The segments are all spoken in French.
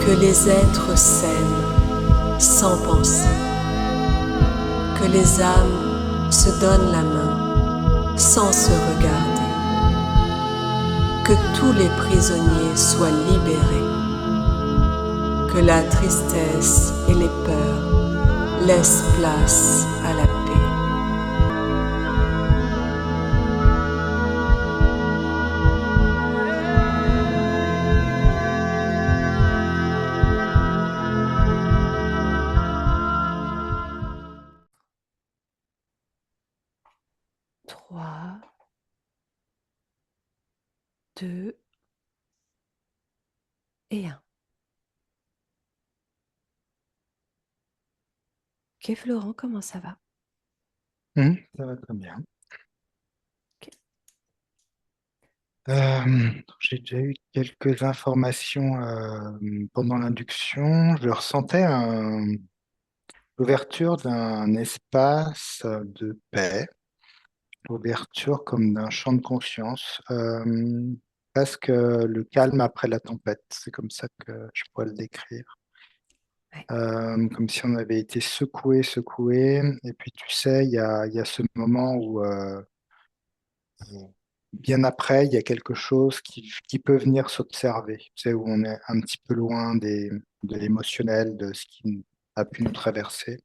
Que les êtres s'aiment sans penser, que les âmes se donnent la main sans se regarder, que tous les prisonniers soient libérés, que la tristesse et les peurs laissent place à la paix. Trois, deux et un. Ok, Florent, comment ça va? Ça va très bien. Ok. J'ai déjà eu quelques informations pendant l'induction. Je ressentais l'ouverture d'un espace de paix, l'ouverture comme d'un champ de conscience, presque le calme après la tempête. C'est comme ça que je pourrais le décrire. Ouais. Comme si on avait été secoué, secoué. Et puis tu sais, il y a ce moment où bien après, il y a quelque chose qui peut venir s'observer, tu sais, où on est un petit peu loin de l'émotionnel, de ce qui a pu nous traverser.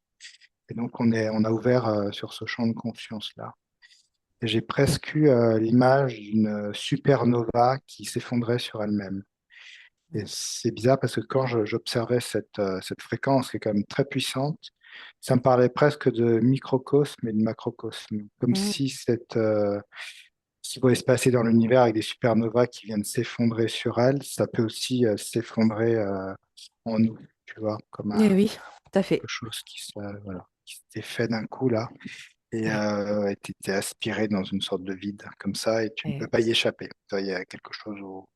Et donc, on a ouvert sur ce champ de conscience-là. Et j'ai presque eu l'image d'une supernova qui s'effondrait sur elle-même. Et c'est bizarre parce que quand j'observais cette fréquence qui est quand même très puissante, ça me parlait presque de microcosme et de macrocosme, comme Mm. si ce qui pourrait se passer dans l'univers avec des supernovas qui viennent s'effondrer sur elle, ça peut aussi s'effondrer en nous, tu vois, comme Eh oui, tout à fait. quelque chose voilà, qui s'était fait d'un coup là et Ouais. était aspiré dans une sorte de vide comme ça et tu ne peux Et pas y échapper. Tu vois, il y a quelque chose où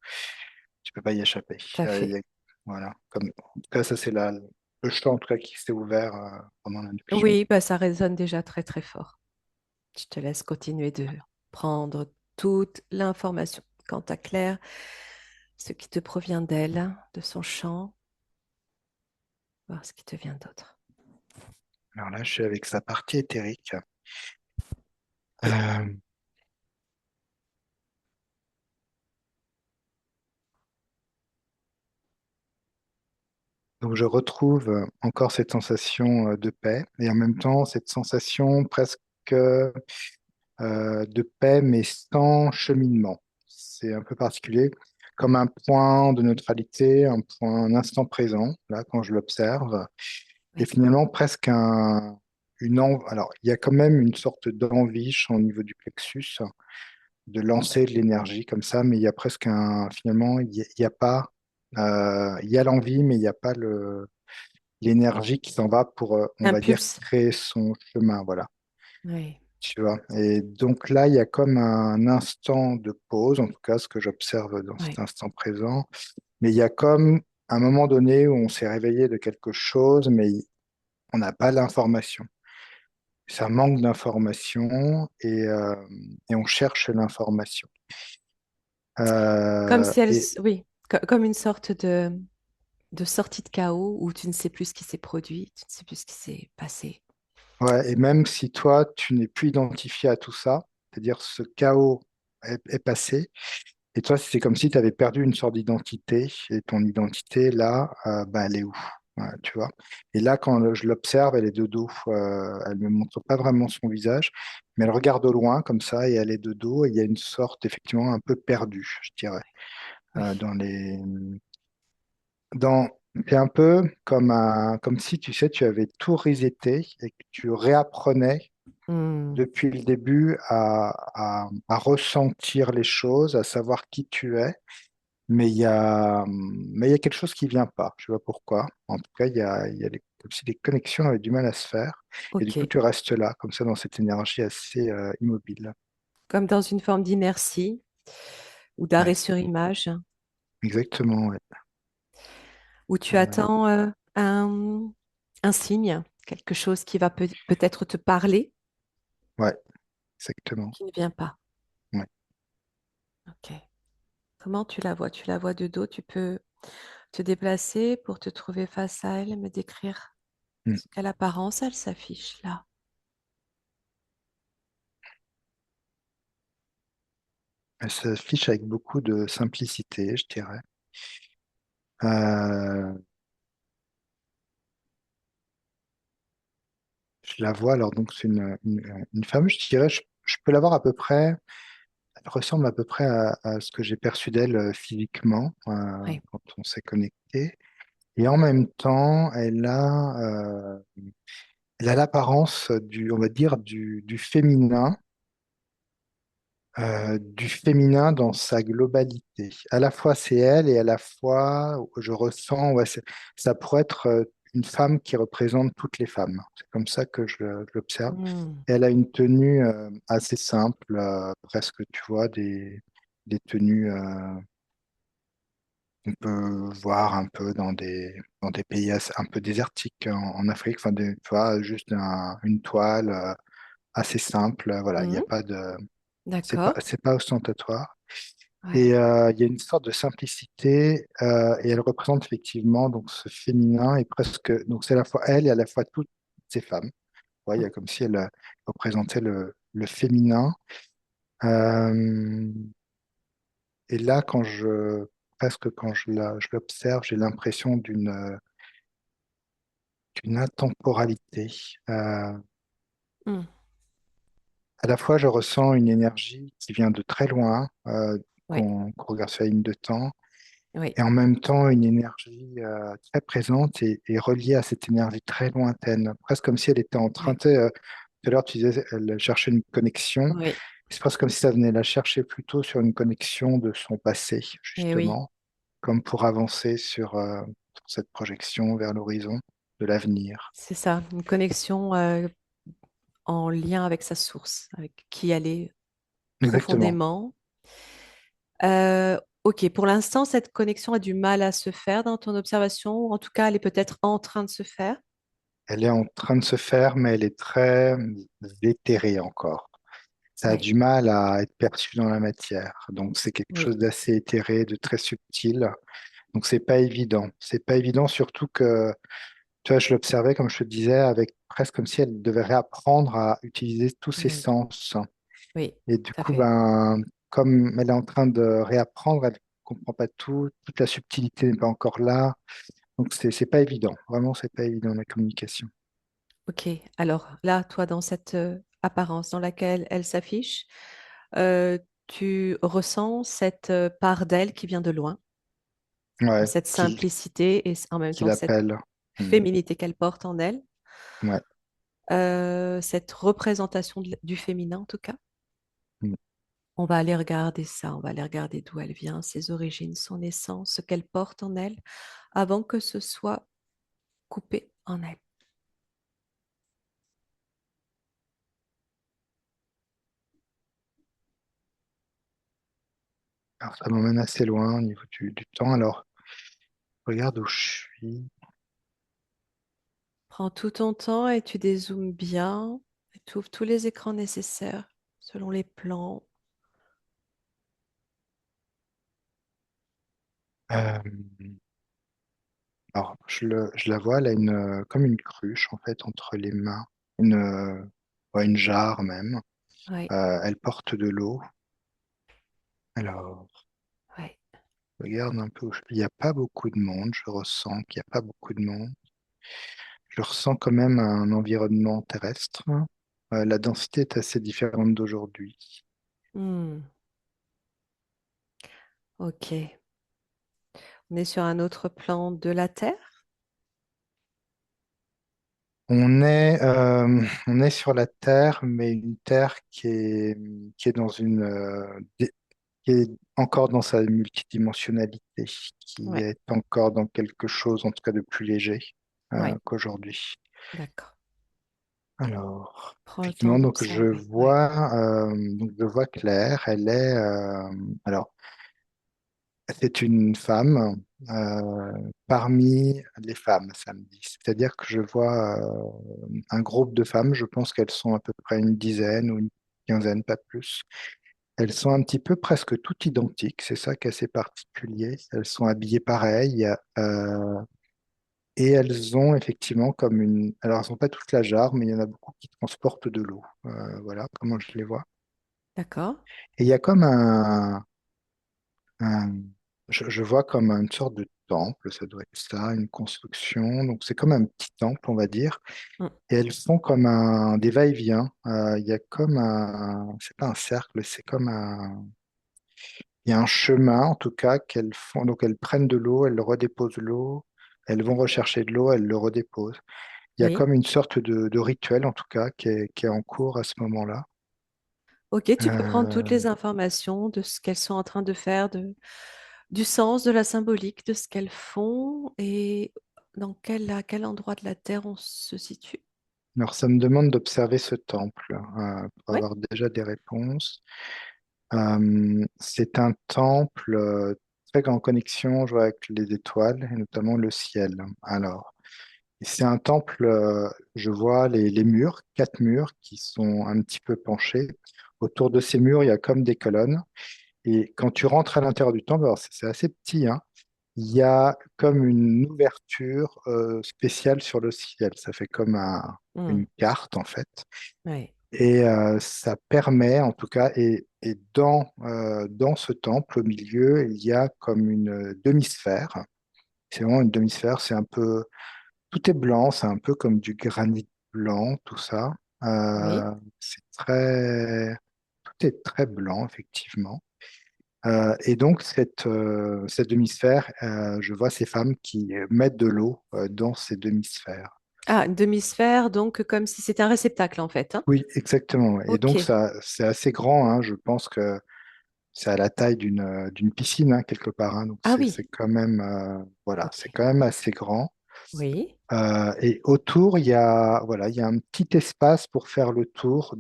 tu peux pas y échapper. tout à fait. Voilà, en tout cas, ça c'est le champ en tout cas, qui s'est ouvert pendant l'induction. Oui, bah, ça résonne déjà très très fort. Je te laisse continuer de prendre toute l'information quant à Claire, ce qui te provient d'elle, de son chant, voir ce qui te vient d'autre. Alors là, je suis avec sa partie éthérique. Ok. Euh, Donc je retrouve encore cette sensation de paix et en même temps cette sensation presque de paix mais sans cheminement. C'est un peu particulier, comme un point de neutralité, un point, un instant présent, là quand je l'observe, et Oui. finalement presque alors il y a quand même une sorte d'envie au niveau du plexus de lancer de l'énergie comme ça, mais il y a presque finalement il y a pas, il y a l'envie mais il n'y a pas l'énergie qui s'en va pour, on va dire, Impulse. créer son chemin, voilà, Oui. tu vois. Et donc là, il y a comme un instant de pause, en tout cas, ce que j'observe dans cet Oui. instant présent, mais il y a comme un moment donné où on s'est réveillé de quelque chose, mais on n'a pas l'information. Ça manque d'information et on cherche l'information. Comme si elle, Et oui, comme une sorte de sortie de chaos où tu ne sais plus ce qui s'est produit, tu ne sais plus ce qui s'est passé. ouais, et même si toi, tu n'es plus identifié à tout ça, c'est-à-dire ce chaos est passé. Et toi, c'est comme si tu avais perdu une sorte d'identité, et ton identité, là, bah, elle est où? Ouais, tu vois? Et là, quand je l'observe, elle est de dos. Elle ne me montre pas vraiment son visage, mais elle regarde au loin, comme ça, et elle est de dos, et il y a une sorte, effectivement, un peu perdue, je dirais, Oui. dans les... Dans... C'est un peu comme si, tu sais, tu avais tout reseté et que tu réapprenais Hmm. depuis le début à ressentir les choses, à savoir qui tu es. Mais il y a quelque chose qui vient pas. Je sais pas pourquoi. En tout cas, comme si les connexions avaient du mal à se faire. Et du Ok. coup, tu restes là, comme ça, dans cette énergie assez immobile. Comme dans une forme d'inertie ou Ouais, d'arrêt sur image, exactement. Ouais, où tu ouais, attends un signe, quelque chose qui va peut-être te parler, ouais, exactement. qui ne vient pas. Ouais. Ok. Comment tu la vois? Tu la vois de dos, te déplacer pour te trouver face à elle et me décrire Mm. sous quelle apparence elle s'affiche là. Elle s'affiche avec beaucoup de simplicité, je dirais. Euh, je la vois, alors donc c'est une femme, je dirais, je peux la voir à peu près, elle ressemble à peu près à ce que j'ai perçu d'elle physiquement Oui. quand on s'est connecté. Et en même temps, elle a l'apparence on va dire, du féminin dans sa globalité. À la fois c'est elle et à la fois je ressens, ouais, ça pourrait être une femme qui représente toutes les femmes. C'est comme ça que je l'observe. Hmm. Et elle a une tenue assez simple, presque, tu vois, des tenues qu'on peut voir un peu dans des pays un peu désertiques en Afrique. Enfin, tu vois, juste une toile assez simple. Voilà, il n'y a Mhm. pas de, D'accord. c'est pas ostentatoire. Ouais. Et il y a une sorte de simplicité et elle représente effectivement donc ce féminin et presque donc c'est à la fois elle et à la fois toutes ces femmes. Ouais, il y a comme si elle représentait le féminin. Euh, et là, presque quand je l'observe, j'ai l'impression d'une intemporalité. Euh, Hmm. à la fois, je ressens une énergie qui vient de très loin, Oui. qu'on regarde sur la ligne de temps. Oui. Et en même temps une énergie très présente et reliée à cette énergie très lointaine, presque comme si elle était en train, Oui. tu sais, tout à l'heure tu disais, elle cherchait une connexion, Oui. c'est presque comme si ça venait la chercher plutôt sur une connexion de son passé, Et oui. justement, comme pour avancer sur cette projection vers l'horizon de l'avenir. C'est ça. Une connexion en lien avec sa source, avec qui elle est Exactement. profondément. Ok, pour l'instant, cette connexion a du mal à se faire dans ton observation, ou en tout cas, elle est peut-être en train de se faire. Elle est en train de se faire, mais elle est très éthérée encore. Ça a Oui, du mal à être perçu dans la matière. Donc c'est quelque oui, chose d'assez éthéré, de très subtil. Donc c'est pas évident. C'est pas évident, surtout que, tu vois, je l'observais, comme je te disais, avec presque comme si elle devait réapprendre à utiliser tous ses oui, sens. oui, Et du tout à coup, fait. ben, comme elle est en train de réapprendre, elle comprend pas tout, toute la subtilité n'est pas encore là. Donc c'est pas évident. Vraiment, c'est pas évident la communication. Ok, alors là, toi, dans cette apparence dans laquelle elle s'affiche, euh, tu ressens cette part d'elle qui vient de loin, Ouais, cette simplicité et en même qui temps cette l'appelle. Hmm. féminité qu'elle porte en elle, Ouais. cette représentation du féminin en tout cas. Hmm. On va aller regarder ça, on va aller regarder d'où elle vient, ses origines, son essence, ce qu'elle porte en elle, avant que ce soit coupé en elle. Alors ça m'emmène assez loin au niveau du temps. Alors, regarde où je suis. Prends tout ton temps et tu dézoomes bien, et tu ouvres tous les écrans nécessaires selon les plans. Euh, alors, je la vois, elle a comme une cruche, en fait, entre les mains. Ouais, une jarre même. Oui, Elle porte de l'eau. Alors, oui. regarde un peu il n'y a pas beaucoup de monde. Je ressens qu'il n'y a pas beaucoup de monde. Je ressens quand même un environnement terrestre. La densité est assez différente d'aujourd'hui. Hmm, ok. On est sur un autre plan de la Terre? On est sur la Terre, mais une Terre qui est qui est encore dans sa multidimensionnalité, qui Oui, est encore dans quelque chose, en tout cas, de plus léger oui, qu'aujourd'hui. d'accord. Alors, Prends le temps effectivement, d'observer. Oui, donc je vois clair. Alors, c'est une femme parmi les femmes, ça me dit. C'est-à-dire que je vois un groupe de femmes. Je pense qu'elles sont à peu près une dizaine ou une quinzaine, pas plus. Elles sont un petit peu presque toutes identiques, c'est ça qui est assez particulier. Elles sont habillées pareil, et elles ont effectivement comme une... Alors, elles n'ont pas toute la jarre, mais il y en a beaucoup qui transportent de l'eau. Voilà comment je les vois. D'accord. Et il y a comme un- je vois comme une sorte de temple, ça doit être ça, une construction. Donc, c'est comme un petit temple, on va dire. Mm. Et elles font comme des va-et-vient. Il y a comme c'est pas un cercle, c'est comme il y a un chemin, en tout cas, qu'elles font. Donc, elles prennent de l'eau, elles redéposent l'eau, elles vont rechercher de l'eau, elles le redéposent. Il y a Oui. comme une sorte de rituel, en tout cas, qui est en cours à ce moment-là. Ok, tu peux prendre toutes Euh, les informations de ce qu'elles sont en train de faire, du sens, de la symbolique, de ce qu'elles font et à quel endroit de la Terre on se situe. alors, ça me demande d'observer ce temple pour Oui. avoir déjà des réponses. C'est un temple très en connexion, je vois, avec les étoiles et notamment le ciel. Alors, c'est un temple, je vois les murs, 4 murs qui sont un petit peu penchés. Autour de ces murs, il y a comme des colonnes. Et quand tu rentres à l'intérieur du temple, alors c'est assez petit, hein, il y a comme une ouverture spéciale sur le ciel. Ça fait comme une Mm. carte, en fait. Oui. Et ça permet, en tout cas, et dans ce temple, au milieu, il y a comme une demi-sphère. C'est vraiment une demi-sphère, c'est un peu, tout est blanc, c'est un peu comme du granit blanc, tout ça. Oui. C'est très, tout est très blanc, effectivement. Et donc, cette demi-sphère, je vois ces femmes qui mettent de l'eau dans ces demi-sphères. Ah, une demi-sphère, donc comme si c'était un réceptacle en fait, hein. Oui, exactement. Et donc, Ok. ça, c'est assez grand, hein. Je pense que c'est à la taille d'une piscine, hein, quelque part, hein. Donc, Ah c'est oui. quand même, voilà, Ok. c'est quand même assez grand. Oui. Et autour, voilà, il y a un petit espace pour faire le tour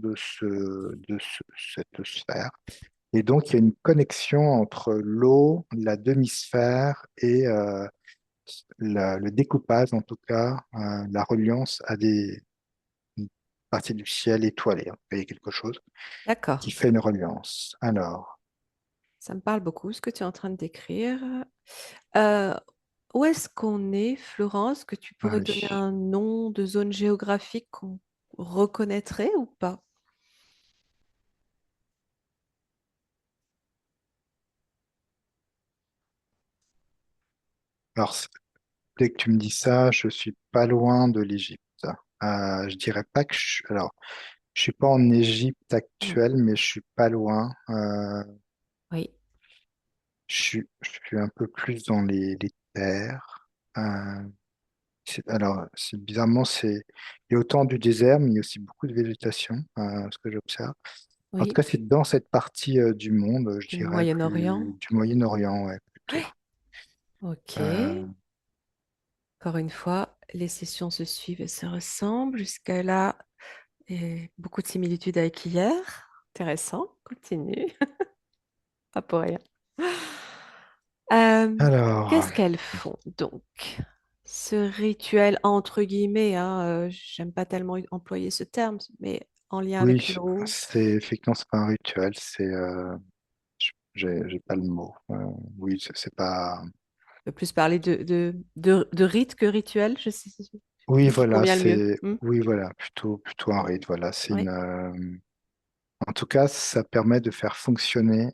cette sphère. Et donc, il y a une connexion entre l'eau, la demi-sphère et le découpage, en tout cas, la reliance à des parties du ciel étoilées, hein. Il y a quelque chose D'accord. qui fait une reliance. Alors, Ça me parle beaucoup ce que tu es en train de décrire. Euh, Où est-ce qu'on est, Florence? Que tu ah pourrais donner oui. un nom de zone géographique qu'on reconnaîtrait ou pas? Alors, dès que tu me dis ça, je suis pas loin de l'Égypte. Je dirais pas que alors, je suis pas en Égypte Hmm. actuelle, mais je suis pas loin. Oui, Je suis un peu plus dans les terres. Euh, alors, bizarrement, il y a autant du désert, mais il y a aussi beaucoup de végétation, ce que j'observe. En tout oui, cas, c'est dans cette partie du monde, je du dirais, Moyen-Orient. du Moyen-Orient, ouais, plutôt. Ouais. Ok. Euh, Encore une fois, les sessions se suivent et se ressemblent. Jusqu'à là, et beaucoup de similitudes avec hier. Intéressant. Continue. Pas pour rien. Euh, alors, Qu'est-ce qu'elles font donc? Ce rituel entre guillemets, hein, j'aime pas tellement employer ce terme, mais en lien avec oui, l'eau, effectivement, c'est pas un rituel, j'ai pas le mot. Oui, c'est pas. on peut plus parler de rite que rituel. Je sais Oui, qu'est-ce qui voilà, convient le mieux. Hmm. oui, voilà, plutôt un rite. Voilà, Oui. en tout cas, ça permet de faire fonctionner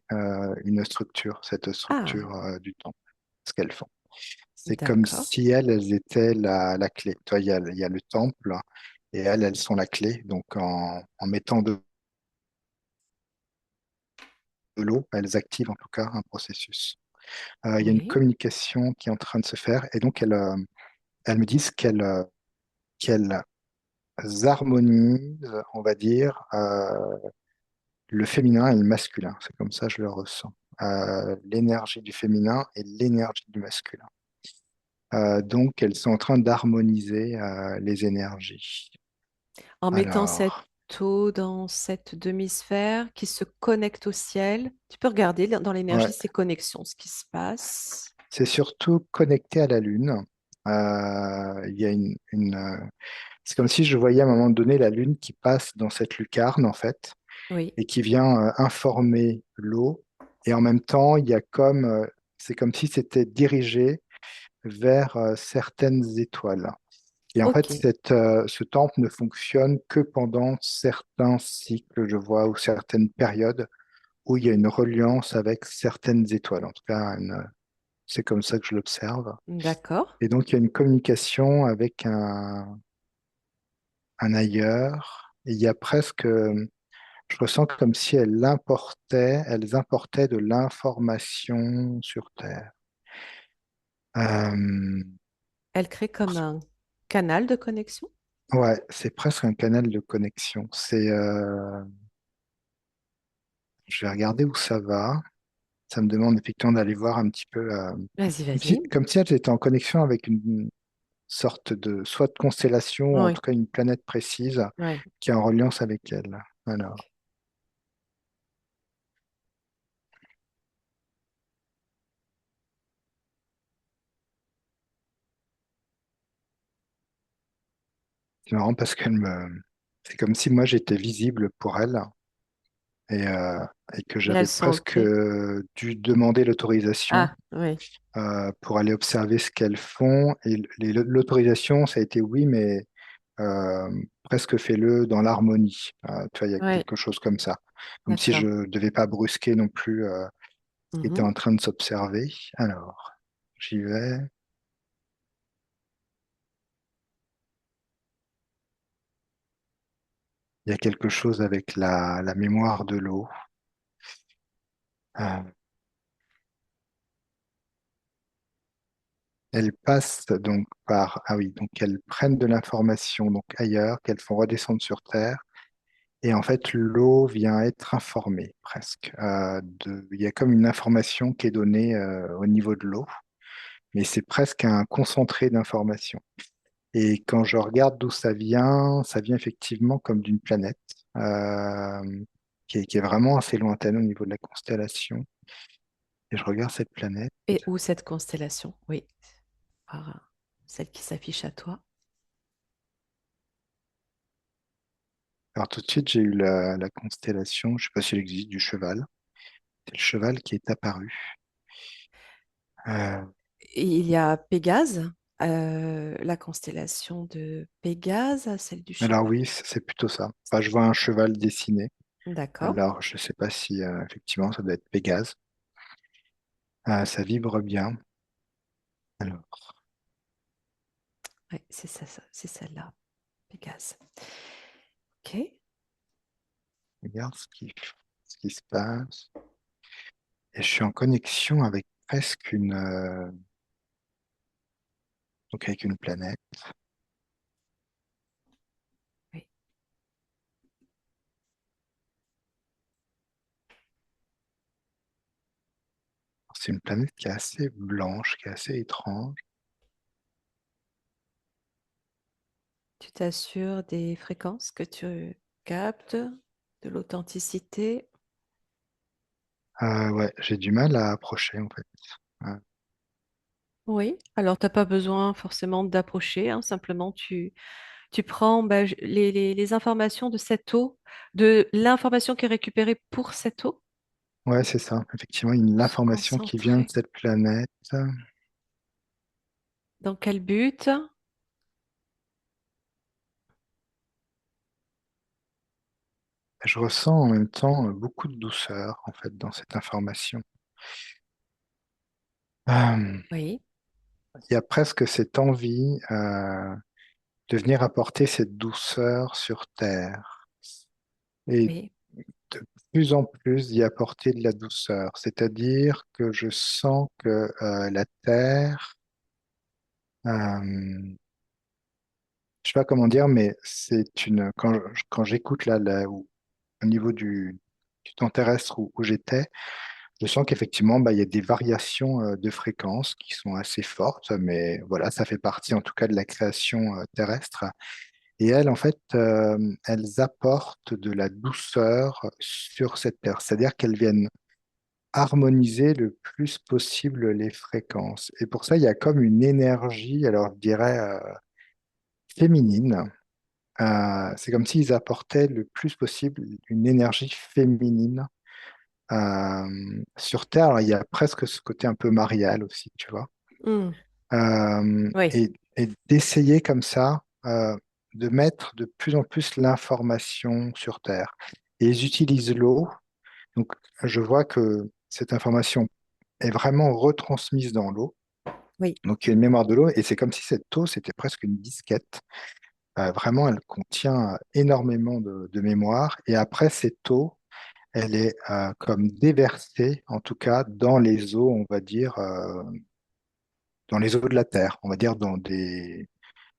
une structure, cette Ah, structure du temps, ce qu'elles font. C'est comme d'accord. si elles étaient la clé. Toi, il y a le temple et elles sont la clé. Donc, en mettant de l'eau, elles activent en tout cas un processus. Il y a une Oui. communication qui est en train de se faire et donc elles me disent qu'elles harmonisent, on va dire, le féminin et le masculin. C'est comme ça que je le ressens. L'énergie du féminin et l'énergie du masculin. Donc, elles sont en train d'harmoniser les énergies. En mettant cette Alors, eau dans cette demi-sphère qui se connecte au ciel. Tu peux regarder dans l'énergie ouais, ces connexions, ce qui se passe. c'est surtout connecté à la Lune. Il y a c'est comme si je voyais à un moment donné la Lune qui passe dans cette lucarne, en fait. Oui. et qui vient informer l'eau. Et en même temps, il y a comme, c'est comme si c'était dirigé vers certaines étoiles. Et en fait, Ok. ce temple ne fonctionne que pendant certains cycles, je vois, ou certaines périodes où il y a une reliance avec certaines étoiles. En tout cas, c'est comme ça que je l'observe. D'accord. Et donc, il y a une communication avec un ailleurs. Et il y a presque, je ressens comme si elles importaient de l'information sur Terre. Euh, Elle crée comme un canal de connexion. ouais, c'est presque un canal de connexion. Je vais regarder où ça va. Ça me demande effectivement d'aller voir un petit peu, Vas-y, vas-y. comme si elles étaient en connexion avec une sorte de, soit de constellation, ou en Oui, tout cas une planète précise oui. qui est en reliance avec elle. Alors, c'est marrant parce c'est comme si moi j'étais visible pour elle et, euh, et que Et j'avais elles sont presque OK. dû demander l'autorisation Ah, oui, pour aller observer ce qu'elles font. Et l'autorisation, ça a été oui, mais euh, presque fais-le dans l'harmonie. Tu vois, il y a oui, quelque chose comme ça. Comme si je d'accord. ne devais pas brusquer non plus ce qui était Mhm. en train de s'observer. Alors, j'y vais. Il y a quelque chose avec la mémoire de l'eau. Euh, Elles passent donc par, ah oui, donc elles prennent de l'information donc ailleurs, qu'elles font redescendre sur Terre. Et en fait, l'eau vient être informée presque. Il y a comme une information qui est donnée au niveau de l'eau, mais c'est presque un concentré d'informations. Et quand je regarde d'où ça vient effectivement comme d'une planète euh, qui est vraiment assez lointaine au niveau de la constellation. Et je regarde cette planète. Et où cette constellation? Oui, celle qui s'affiche à toi. Alors tout de suite, j'ai eu la constellation, je ne sais pas si elle existe, du cheval. C'est le cheval qui est apparu. Euh, Et il y a Pégase, la constellation de Pégase, celle du alors cheval. oui, c'est plutôt ça. Enfin, je vois un cheval dessiné. D'accord. Alors je ne sais pas si effectivement ça doit être Pégase. Ça vibre bien. Alors, Oui, c'est ça, c'est celle-là, Pégase. OK. regarde ce qui se passe. Et je suis en connexion avec presque donc avec une planète. Oui. C'est une planète qui est assez blanche, qui est assez étrange. Tu t'assures des fréquences que tu captes, de l'authenticité. Ouais, j'ai du mal à approcher en fait. Euh, Oui, alors tu n'as pas besoin forcément d'approcher, hein, simplement tu prends les informations de cette eau, de l'information qui est récupérée pour cette eau, ouais, c'est ça. Effectivement, il y a se l'information qui vient de concentrer. cette planète. Dans quel but? Je ressens en même temps beaucoup de douceur en fait dans cette information. Euh, Oui, il y a presque cette envie de venir apporter cette douceur sur Terre et oui, de plus en plus d'y apporter de la douceur. C'est-à-dire que je sens que la Terre, euh, je sais pas comment dire, mais c'est une quand j'écoute au niveau du temps terrestre où j'étais. Je sens qu'effectivement, bah, il y a des variations de fréquences qui sont assez fortes, mais voilà, ça fait partie en tout cas de la création terrestre. Et elles, en fait, elles apportent de la douceur sur cette Terre, c'est-à-dire qu'elles viennent harmoniser le plus possible les fréquences. Et pour ça, il y a comme une énergie, alors je dirais féminine, c'est comme s'ils apportaient le plus possible une énergie féminine sur Terre. Alors, il y a presque ce côté un peu marial aussi, tu vois. Hmm. Oui, Et d'essayer comme ça de mettre de plus en plus l'information sur Terre. Et ils utilisent l'eau. Donc, je vois que cette information est vraiment retransmise dans l'eau. oui. Donc, il y a une mémoire de l'eau. Et c'est comme si cette eau, c'était presque une disquette. Vraiment, elle contient énormément de mémoire. Et après, cette eau, elle est comme déversée, en tout cas, dans les eaux, on va dire, dans les eaux de la Terre. On va dire dans des...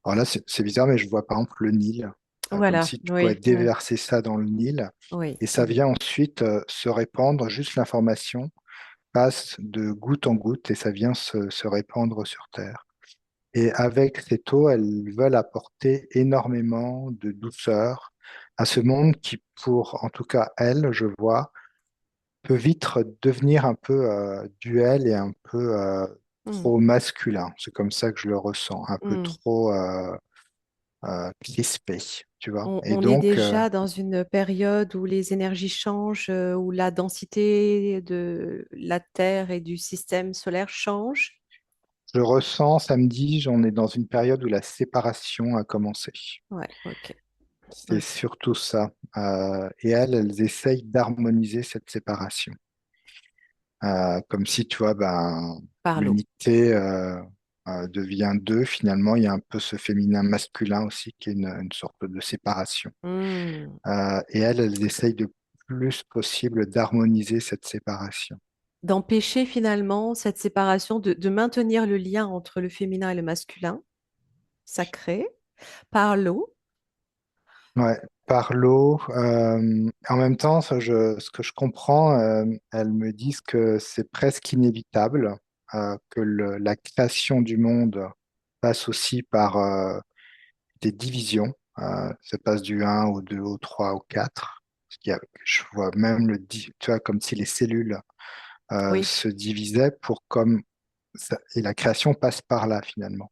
Alors là, c'est bizarre, mais je vois par exemple le Nil, comme Voilà, si tu pouvais oui, hmm, déverser ça dans le Nil. oui. Et ça vient ensuite se répandre, juste l'information passe de goutte en goutte et ça vient se répandre sur Terre. Et avec cette eau, elles veulent apporter énormément de douceur à ce monde qui, pour en tout cas elles, je vois, peut vite devenir un peu duel et un peu Hmm, trop masculin. C'est comme ça que je le ressens, un peu hmm. trop crispé, tu vois. Et On est donc, déjà dans une période où les énergies changent, où la densité de la Terre et du système solaire change. je ressens samedi, on est dans une période où la séparation a commencé. Ouais, ok, C'est ok. surtout ça. Et elles essayent d'harmoniser cette séparation. Comme si, tu vois, ben, Par l'eau. l'unité devient deux. Finalement, il y a un peu ce féminin masculin aussi qui est une sorte de séparation. Hmm. Et elles essayent de plus possible d'harmoniser cette séparation. D'empêcher finalement cette séparation, de maintenir le lien entre le féminin et le masculin, sacré, par l'eau. Ouais, par l'eau. En même temps, ce que je comprends, elles me disent que c'est presque inévitable, que la création du monde passe aussi par des divisions. Ça passe du un au 2 au 3 au 4. Je vois même tu vois, comme si les cellules Oui, se divisaient pour comme ça, et la création passe par là finalement.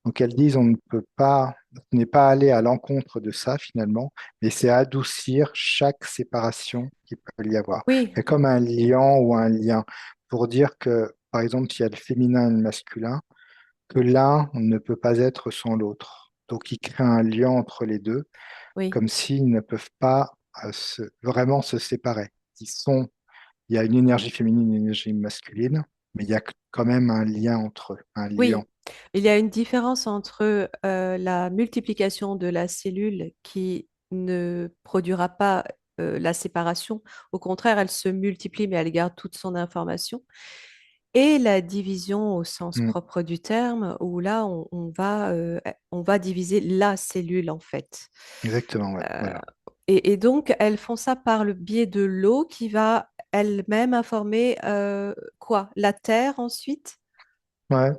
Donc elles disent on ne peut pas, ce n'est pas aller à l'encontre de ça finalement, mais c'est adoucir chaque séparation qu'il peut y avoir. oui, C'est comme un liant ou un lien pour dire que, par exemple, s'il y a le féminin et le masculin, que l'un ne peut pas être sans l'autre. Donc il crée un lien entre les deux, oui. comme s'ils ne peuvent pas vraiment se séparer. Il y a une énergie féminine et une énergie masculine, mais il y a quand même un lien entre eux, un lien. Oui, il y a une différence entre la multiplication de la cellule qui ne produira pas la séparation. Au contraire, elle se multiplie, mais elle garde toute son information. Et la division au sens Mm. propre du terme, où là, on va diviser la cellule, en fait. Exactement, ouais, Euh, voilà. et donc, elles font ça par le biais de l'eau qui va elle-même informer quoi? La terre ensuite? Ouais,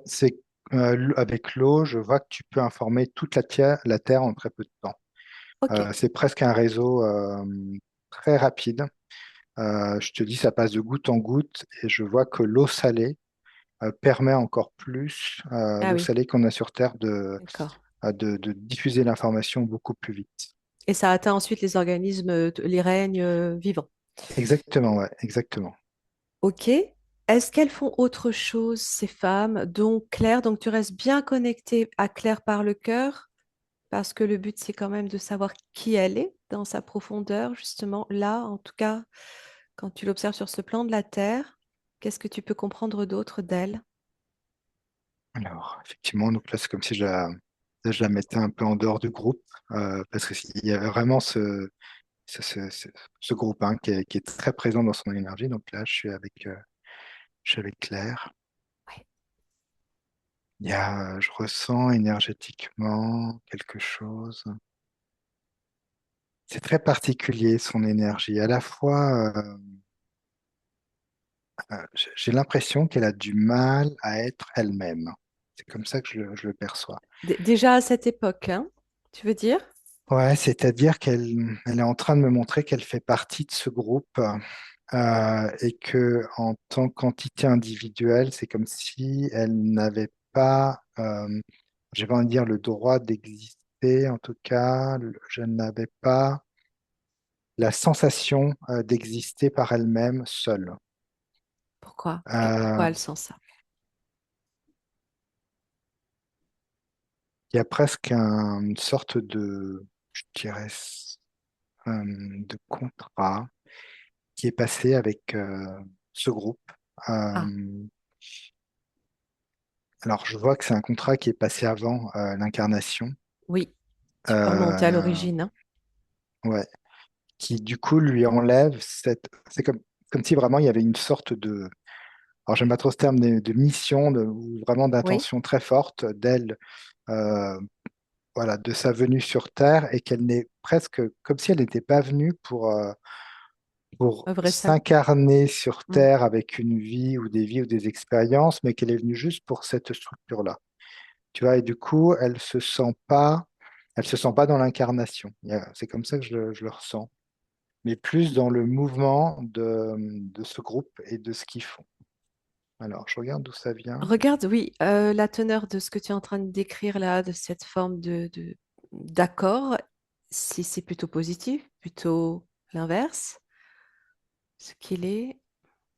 avec l'eau, je vois que tu peux informer toute la Terre en très peu de temps. Ok. C'est presque un réseau très rapide. Je te dis, ça passe de goutte en goutte et je vois que l'eau salée permet encore plus, Ah l'eau oui, salée qu'on a sur Terre, d'accord. de diffuser l'information beaucoup plus vite. Et ça atteint ensuite les organismes, les règnes vivants. Exactement, ouais, exactement. Ok. Est-ce qu'elles font autre chose, ces femmes, dont Claire? Donc tu restes bien connecté à Claire par le cœur, parce que le but, c'est quand même de savoir qui elle est dans sa profondeur, justement. Là, en tout cas, quand tu l'observes sur ce plan de la Terre, qu'est-ce que tu peux comprendre d'autre d'elle? Alors, effectivement, donc là, c'est comme si je la mettais un peu en dehors du groupe, parce qu'il y avait vraiment ce groupe hein, qui est très présent dans son énergie. Donc là, je suis avec Claire. Ouais. Je ressens énergétiquement quelque chose. C'est très particulier, son énergie. À la fois, j'ai l'impression qu'elle a du mal à être elle-même. C'est comme ça que je le perçois. Déjà à cette époque, hein, tu veux dire? Ouais, c'est-à-dire elle est en train de me montrer qu'elle fait partie de ce groupe et que en tant qu'entité individuelle, c'est comme si elle n'avait pas, j'ai pas envie de dire le droit d'exister, existait, en tout cas, je n'avais pas la sensation d'exister par elle-même seule. Pourquoi? Euh, Pourquoi elle sent ça? il y a presque une sorte de, je dirais, de contrat qui est passé avec ce groupe. Ah, Euh, alors, je vois que c'est un contrat qui est passé avant l'incarnation. oui, tu peux remonter à Euh, l'origine, hein. ouais, qui du coup lui enlève cette. C'est comme si vraiment il y avait une sorte de. Alors, j'aime pas trop ce terme de mission, ou vraiment Oui, d'intention très forte d'elle, euh, voilà, de sa venue sur Terre, et qu'elle n'est presque comme si elle n'était pas venue pour œuvrer ça. s'incarner sur Hmm. Terre avec une vie ou des vies ou des expériences, mais qu'elle est venue juste pour cette structure-là. Tu vois, et du coup, elle se sent pas dans l'incarnation. C'est comme ça que je le ressens, mais plus dans le mouvement de ce groupe et de ce qu'ils font. Alors, je regarde d'où ça vient. Regarde, oui, la teneur de ce que tu es en train de décrire là, de cette forme d'accord, si c'est plutôt positif, plutôt l'inverse, ce qu'il est,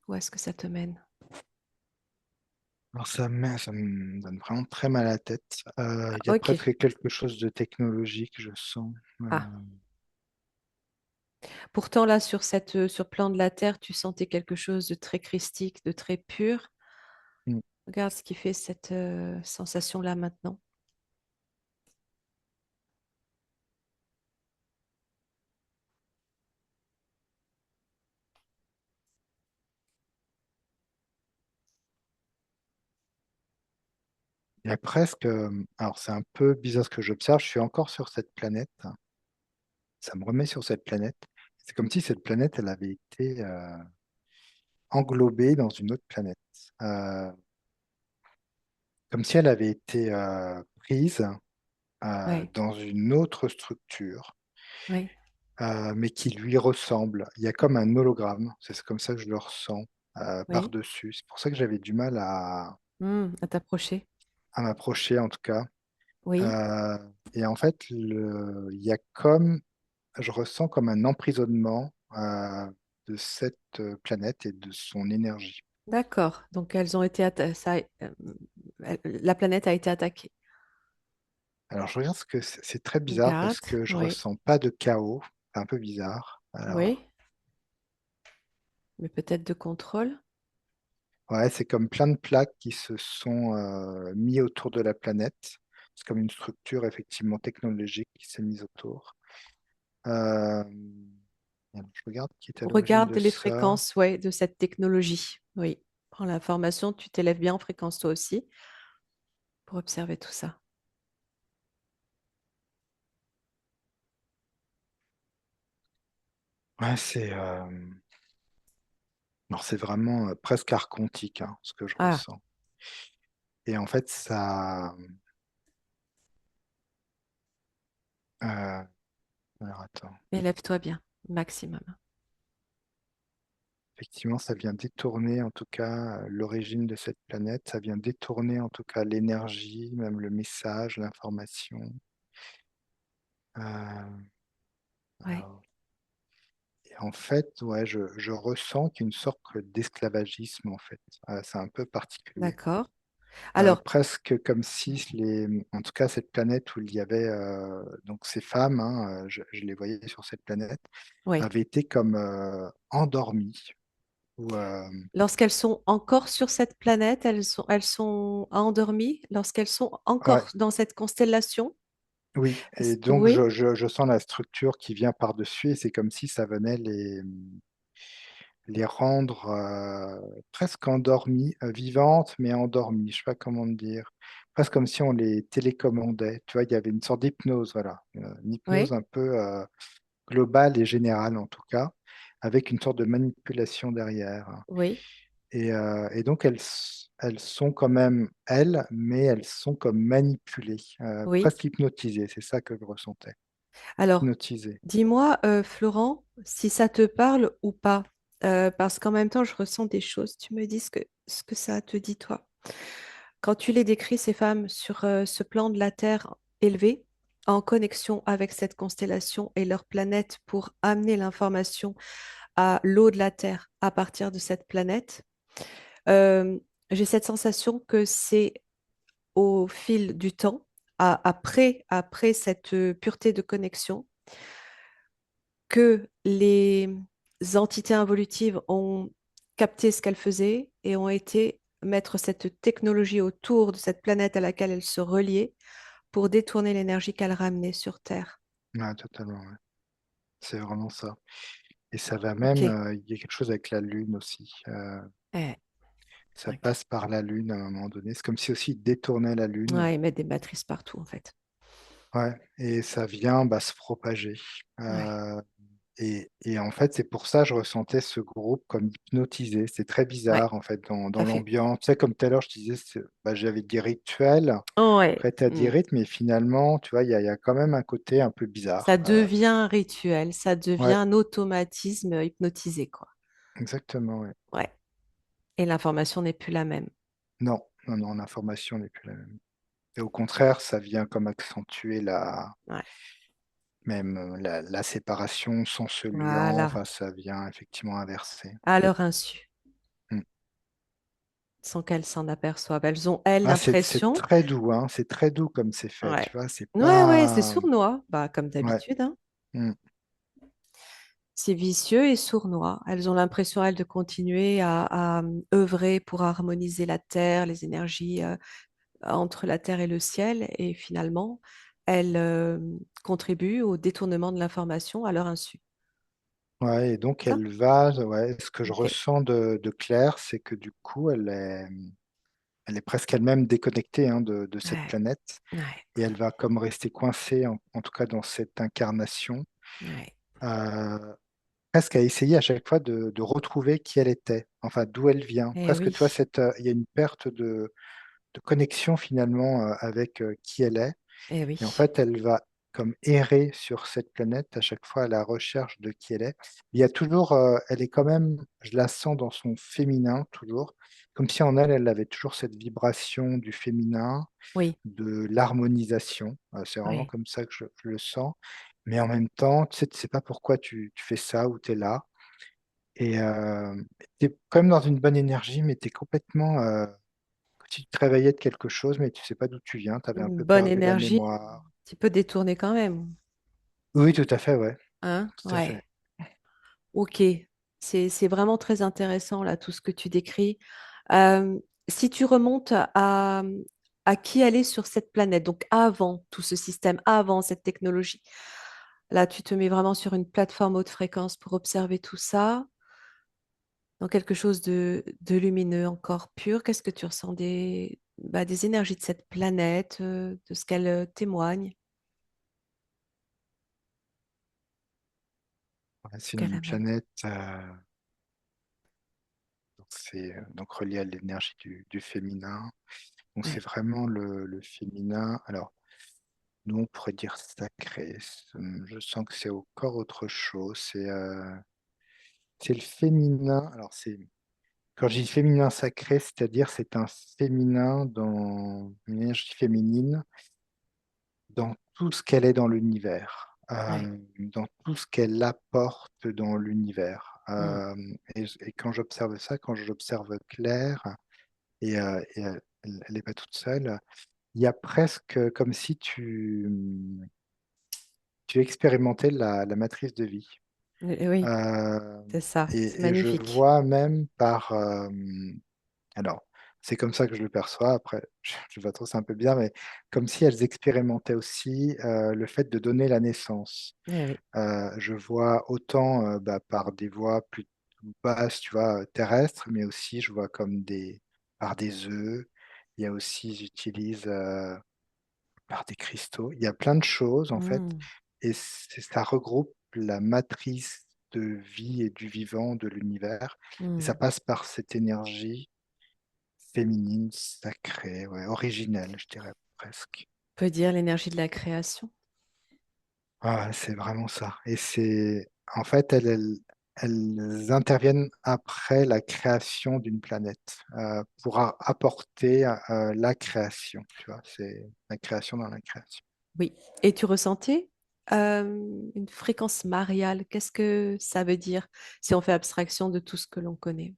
où est-ce que ça te mène? Alors, ça me donne vraiment très mal à la tête. Il y a Ok. presque quelque chose de technologique, je sens. Ah, pourtant là, sur le plan de la Terre, tu sentais quelque chose de très christique, de très pur. Mm. Regarde ce qui fait cette sensation-là maintenant. Il y a presque. Alors, c'est un peu bizarre ce que j'observe. Je suis encore sur cette planète. Ça me remet sur cette planète. C'est comme si cette planète, elle avait été englobée dans une autre planète. Euh, Comme si elle avait été prise Oui, dans une autre structure, oui. mais qui lui ressemble. Il y a comme un hologramme. C'est comme ça que je le ressens Oui. par-dessus. C'est pour ça que j'avais du mal À t'approcher. à m'approcher, en tout cas. Oui, Euh, et en fait, il y a comme je ressens comme un emprisonnement de cette planète et de son énergie. d'accord. Donc elles ont été la planète a été attaquée. Alors je regarde ce que c'est très bizarre parce Regarde. que je Oui, ressens pas de chaos. C'est un peu bizarre. Alors oui. Mais peut-être de contrôle. ouais, c'est comme plein de plaques qui se sont mis autour de la planète. C'est comme une structure effectivement technologique qui s'est mise autour. Euh, alors, je regarde qui est à l'origine Regarde de les ça. fréquences, ouais, de cette technologie. Oui. Prends l'information, tu t'élèves bien en fréquence toi aussi pour observer tout ça. Ouais, alors, c'est vraiment presque archontique hein, ce que je Ah, ressens. Et en fait, ça. euh, alors attends. élève-toi bien, maximum. Effectivement, ça vient détourner en tout cas l'origine de cette planète. Ça vient détourner en tout cas l'énergie, même le message, l'information. Euh, Oui, alors, et en fait, ouais, je ressens qu'il y a une sorte d'esclavagisme en fait. C'est un peu particulier. d'accord. Alors, Presque comme si en tout cas cette planète où il y avait donc ces femmes, hein, je les voyais sur cette planète, oui. avaient été comme endormies. Ou, Lorsqu'elles sont encore sur cette planète, elles sont endormies. Lorsqu'elles sont ouais, encore dans cette constellation. oui, et donc Oui, je sens la structure qui vient par-dessus et c'est comme si ça venait les rendre presque endormies, vivantes mais endormies, je sais pas comment dire. Presque comme si on les télécommandait. Tu vois, il y avait une sorte d'hypnose, voilà. Une hypnose oui, un peu globale et générale en tout cas, avec une sorte de manipulation derrière. oui, Et donc elles sont quand même elles, mais elles sont comme manipulées, oui. presque hypnotisées, c'est ça que je ressentais. Alors, Hypnotisées. dis-moi, Florent, si ça te parle ou pas, parce qu'en même temps, je ressens des choses. Tu me dis ce que ça te dit, toi. Quand tu les décris, ces femmes, sur ce plan de la Terre élevé, en connexion avec cette constellation et leur planète pour amener l'information à l'eau de la Terre à partir de cette planète. Euh, j'ai cette sensation que c'est au fil du temps, après cette pureté de connexion, que les entités involutives ont capté ce qu'elles faisaient et ont été mettre cette technologie autour de cette planète à laquelle elles se reliaient pour détourner l'énergie qu'elles ramenaient sur Terre. Ouais, totalement, ouais. C'est vraiment ça. Et ça va même, Ok. il y a quelque chose avec la Lune aussi. Eh, Ça ok. passe par la Lune à un moment donné. C'est comme si aussi ils détournaient la Lune. Ouais, ils mettent des matrices partout, en fait. Ouais, et ça vient bah, se propager. Ouais, Et en fait, c'est pour ça que je ressentais ce groupe comme hypnotisé. C'est très ouais, bizarre, en fait, tout dans à fait. l'ambiance. Tu sais, comme tout à l'heure, je disais, bah, j'avais des rituels. Ouais. Après, tu as des Mm. rythmes, mais finalement, tu vois, il y a quand même un côté un peu Ça bizarre. devient un rituel, ça devient Ouais, un automatisme hypnotisé, quoi. exactement. Ouais. Ouais. Et l'information n'est plus la même. Non, non, non, l'information n'est plus la même. Et au contraire, ça vient comme accentuer Ouais. même la séparation sans ce liant. Voilà. Enfin, ça vient effectivement inverser. À leur insu, Mm. sans qu'elles s'en aperçoivent. Elles ont, elles, Ah, c'est l'impression. très doux, hein. C'est très doux comme c'est fait, Ouais. tu vois. C'est Ouais, ouais, c'est pas. sournois, bah, comme Ouais. d'habitude, hein. Mm. C'est vicieux et sournois. Elles ont l'impression, elles, de continuer à œuvrer pour harmoniser la terre, les énergies entre la terre et le ciel. Et finalement, elles contribuent au détournement de l'information à leur insu. Ouais, et donc Ça? elle va, ouais, ce que je Ok. ressens de Claire, c'est que du coup, elle est presque elle-même déconnectée hein, de cette Ouais, planète ouais, et elle va comme rester coincée, en tout cas dans cette incarnation, ouais. euh, presque à essayer à chaque fois de retrouver qui elle était, enfin d'où elle vient. Eh Presque, oui, tu vois, il y a une perte de connexion finalement avec qui elle est. eh Et en oui. fait, elle va comme errer sur cette planète à chaque fois à la recherche de qui elle est. Il y a toujours, elle est quand même, je la sens dans son féminin toujours, comme si en elle, elle avait toujours cette vibration du féminin, Oui, de l'harmonisation. C'est vraiment oui. comme ça que je le sens. Mais en même temps, tu sais pas pourquoi tu fais ça ou tu es là. Et tu es quand même dans une bonne énergie, mais tu es complètement, comme si tu te réveillais de quelque chose, mais tu sais pas d'où tu viens. Tu avais un Une peu bonne perdu la énergie, un mémoire. petit peu détournée quand même. Oui, tout à fait, ouais. Hein? Tout à fait. Ouais. Ok. C'est vraiment très intéressant là, tout ce que tu décris. Euh, si tu remontes à qui allait sur cette planète, donc avant tout ce système, avant cette technologie, là, tu te mets vraiment sur une plateforme haute fréquence pour observer tout ça, dans quelque chose de lumineux, encore pur. Qu'est-ce que tu ressens des énergies de cette planète, de ce qu'elle témoigne, Ouais, ce c'est qu'elle une amène? planète, donc c'est donc relié à l'énergie du féminin. Donc c'est Ouais, vraiment le féminin. Alors, nous, on pourrait dire sacré. Je sens que c'est encore autre chose. C'est le féminin. Alors, quand je dis féminin sacré, c'est-à-dire c'est un féminin dans une énergie féminine dans tout ce qu'elle est dans l'univers, ouais. dans tout ce qu'elle apporte dans l'univers. Hmm. Et quand j'observe ça, quand j'observe Claire, et elle n'est pas toute seule, il y a presque comme si tu expérimentais la matrice de vie. Oui, Euh, c'est ça. C'est et je magnifique. vois même alors, c'est comme ça que je le perçois. Après, je sais pas trop, c'est un peu bien, mais comme si elles expérimentaient aussi le fait de donner la naissance. Eh oui. Je vois autant bah, par des voies plus basses, tu vois, terrestres, mais aussi je vois comme par des œufs. Il y a aussi, j'utilise par des cristaux. Il y a plein de choses en fait, Hmm. et ça regroupe la matrice de vie et du vivant de l'univers. Et ça Hmm. passe par cette énergie féminine, sacrée, ouais, originelle, je dirais presque. On peut dire l'énergie de la création. Ah, c'est vraiment ça. Et en fait, elles interviennent après la création d'une planète pour apporter la création. Tu vois, c'est la création dans la création. Oui. Et tu ressentais une fréquence mariale. Qu'est-ce que ça veut dire si on fait abstraction de tout ce que l'on connaît?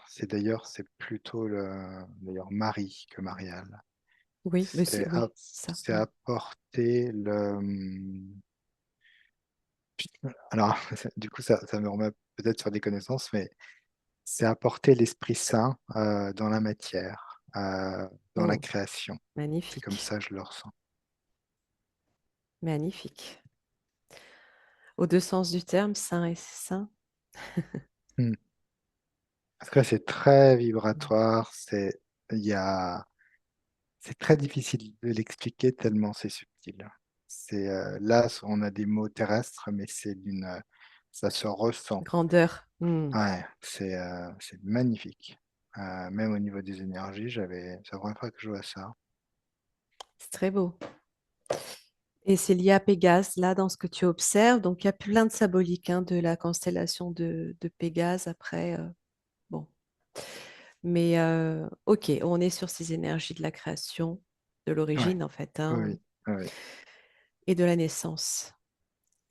C'est d'ailleurs, c'est plutôt d'ailleurs Marie que Mariale. Oui, mais oui, c'est ça. C'est apporter alors, du coup, ça me remet peut-être sur des connaissances, mais c'est apporter l'Esprit Saint dans la matière, dans la Oh, création. C'est comme magnifique, ça que je le ressens. magnifique. Aux deux sens du terme, saint et saint. Hmm. Parce que c'est très vibratoire, il y a, c'est très difficile de l'expliquer tellement c'est subtil. Là, on a des mots terrestres, mais ça se ressent. Grandeur. Ouais, c'est magnifique. Même au niveau des énergies, c'est la première fois que je vois ça. C'est très beau. Et c'est lié à Pégase, là, dans ce que tu observes. Donc, il y a plein de symboliques hein, de la constellation de Pégase après. Bon. Mais OK, on est sur ces énergies de la création, de Ouais, l'origine, en fait, hein, oui, oui. et de la naissance.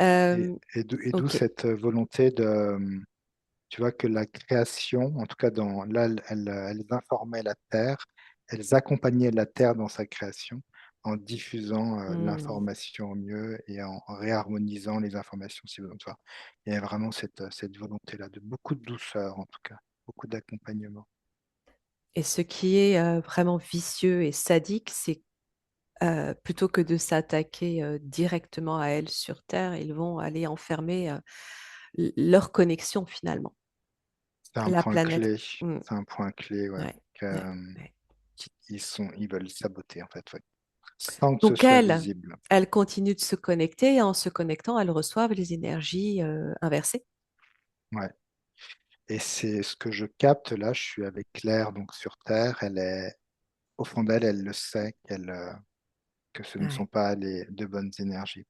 Et, Euh, et d'où OK, cette volonté tu vois, que la création, en tout cas, là, elles informaient la Terre, elles accompagnaient la Terre dans sa création en diffusant hmm. l'information au mieux et en réharmonisant les informations si besoin. Tu vois. Il y a vraiment cette volonté-là, de beaucoup de douceur, en tout cas, beaucoup d'accompagnement. Et ce qui est vraiment vicieux et sadique, c'est plutôt que de s'attaquer directement à elles sur Terre, ils vont aller enfermer leur connexion finalement C'est à un la point planète. clé, Hmm. c'est un point clé, ouais, Ouais, ouais, ouais. ils veulent saboter, en fait, ouais, sans que ce Donc soit elles, visible. elles continuent de se connecter et en se connectant, elles reçoivent les énergies inversées. Ouais. Et c'est ce que je capte là, je suis avec Claire, donc sur Terre, au fond d'elle, elle le sait que ce ne sont Ouais, pas les de bonnes énergies.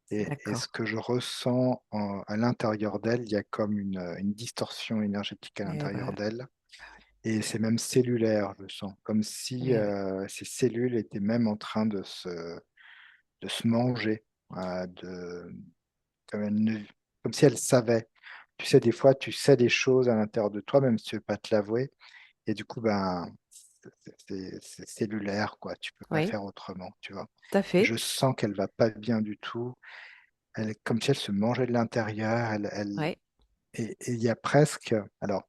Et ce d'accord. que je ressens à l'intérieur d'elle, il y a comme une distorsion énergétique à Eh l'intérieur ben, d'elle. Et c'est même cellulaire, je sens, comme si eh oui. ces cellules étaient même en train de se manger, comme, comme si elles savaient. Tu sais, des fois, tu sais des choses à l'intérieur de toi, même si tu ne veux pas te l'avouer. Et du coup, ben, c'est cellulaire, quoi. Tu peux pas Oui, faire autrement, tu vois. tout à Et je fait. sens qu'elle va pas bien du tout. Comme si elle se mangeait de l'intérieur. Oui, Et il y a presque, alors,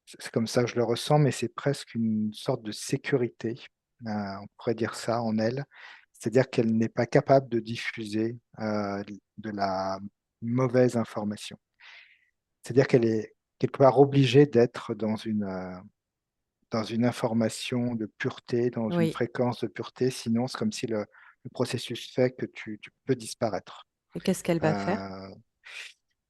c'est comme ça que je le ressens, mais c'est presque une sorte de sécurité, on pourrait dire ça en elle. C'est-à-dire qu'elle n'est pas capable de diffuser de la mauvaise information. C'est-à-dire qu'elle est quelque part obligée d'être dans une information de pureté, dans une oui. fréquence de pureté, sinon c'est comme si le processus fait que tu peux disparaître. Et qu'est-ce qu'elle va faire? Euh,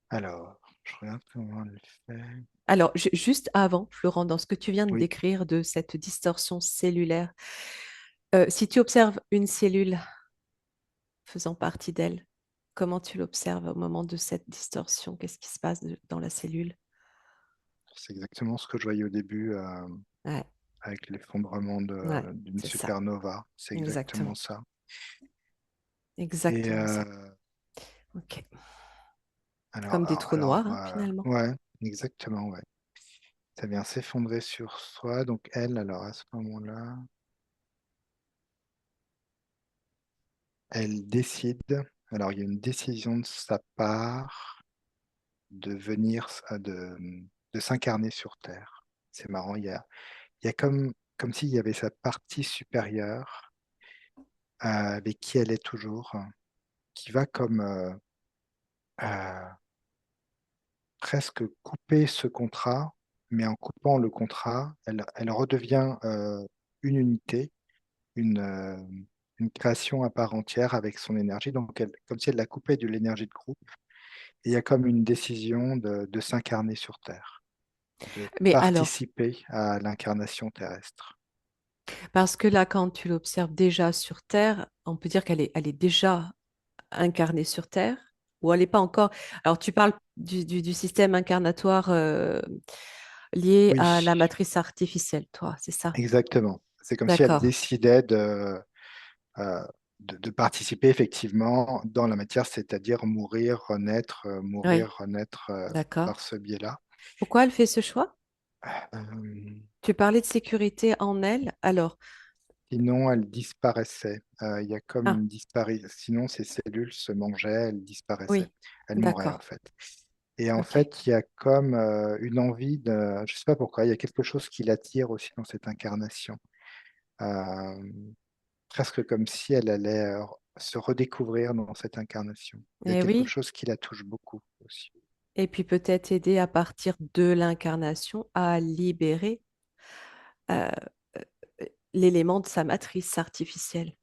alors, je regarde comment elle fait. Alors, juste avant, Florent, dans ce que tu viens de Oui, décrire de cette distorsion cellulaire, si tu observes une cellule faisant partie d'elle, comment tu l'observes au moment de cette distorsion? Qu'est-ce qui se passe dans la cellule? c'est exactement ce que je voyais au début Ouais, avec l'effondrement ouais, d'une c'est ça. supernova. C'est exactement Exactement. ça. Et Exactement ça. OK. Comme des trous noirs, hein, finalement. ouais, exactement, ouais. Ça vient s'effondrer sur soi. Donc elle, alors à ce moment-là, elle décide. Alors il y a une décision de sa part de venir, de s'incarner sur Terre. C'est marrant, il y a comme s'il y avait sa partie supérieure avec qui elle est toujours, qui va comme presque couper ce contrat, mais en coupant le contrat, elle redevient une unité, une, euh, une création à part entière avec son énergie. Donc, comme si elle la coupait de l'énergie de groupe. Et il y a comme une décision de s'incarner sur Terre, de Mais alors, participer à l'incarnation terrestre. parce que là, quand tu l'observes déjà sur Terre, on peut dire elle est déjà incarnée sur Terre, ou elle n'est pas encore. Alors, tu parles du système incarnatoire lié Oui, à la matrice artificielle, toi, c'est ça? exactement. C'est comme si elle D'accord. décidait euh, de participer effectivement dans la matière, c'est-à-dire Oui, mourir, renaître par d'accord. ce biais-là. Pourquoi elle fait ce choix? Euh, Tu parlais de sécurité en elle. Alors, Sinon, elle disparaissait. Il y a comme ah, une disparition. Sinon, ces cellules se mangeaient, elles disparaissaient. oui, Elles mouraient, en d'accord. fait. Et en Ok. fait, il y a comme une envie je ne sais pas pourquoi, il y a quelque chose qui l'attire aussi dans cette incarnation. Euh, Presque comme si elle allait se redécouvrir dans cette incarnation. Il y a Et quelque oui. chose qui la touche beaucoup aussi. Et puis peut-être aider à partir de l'incarnation à libérer euh, l'élément de sa matrice artificielle.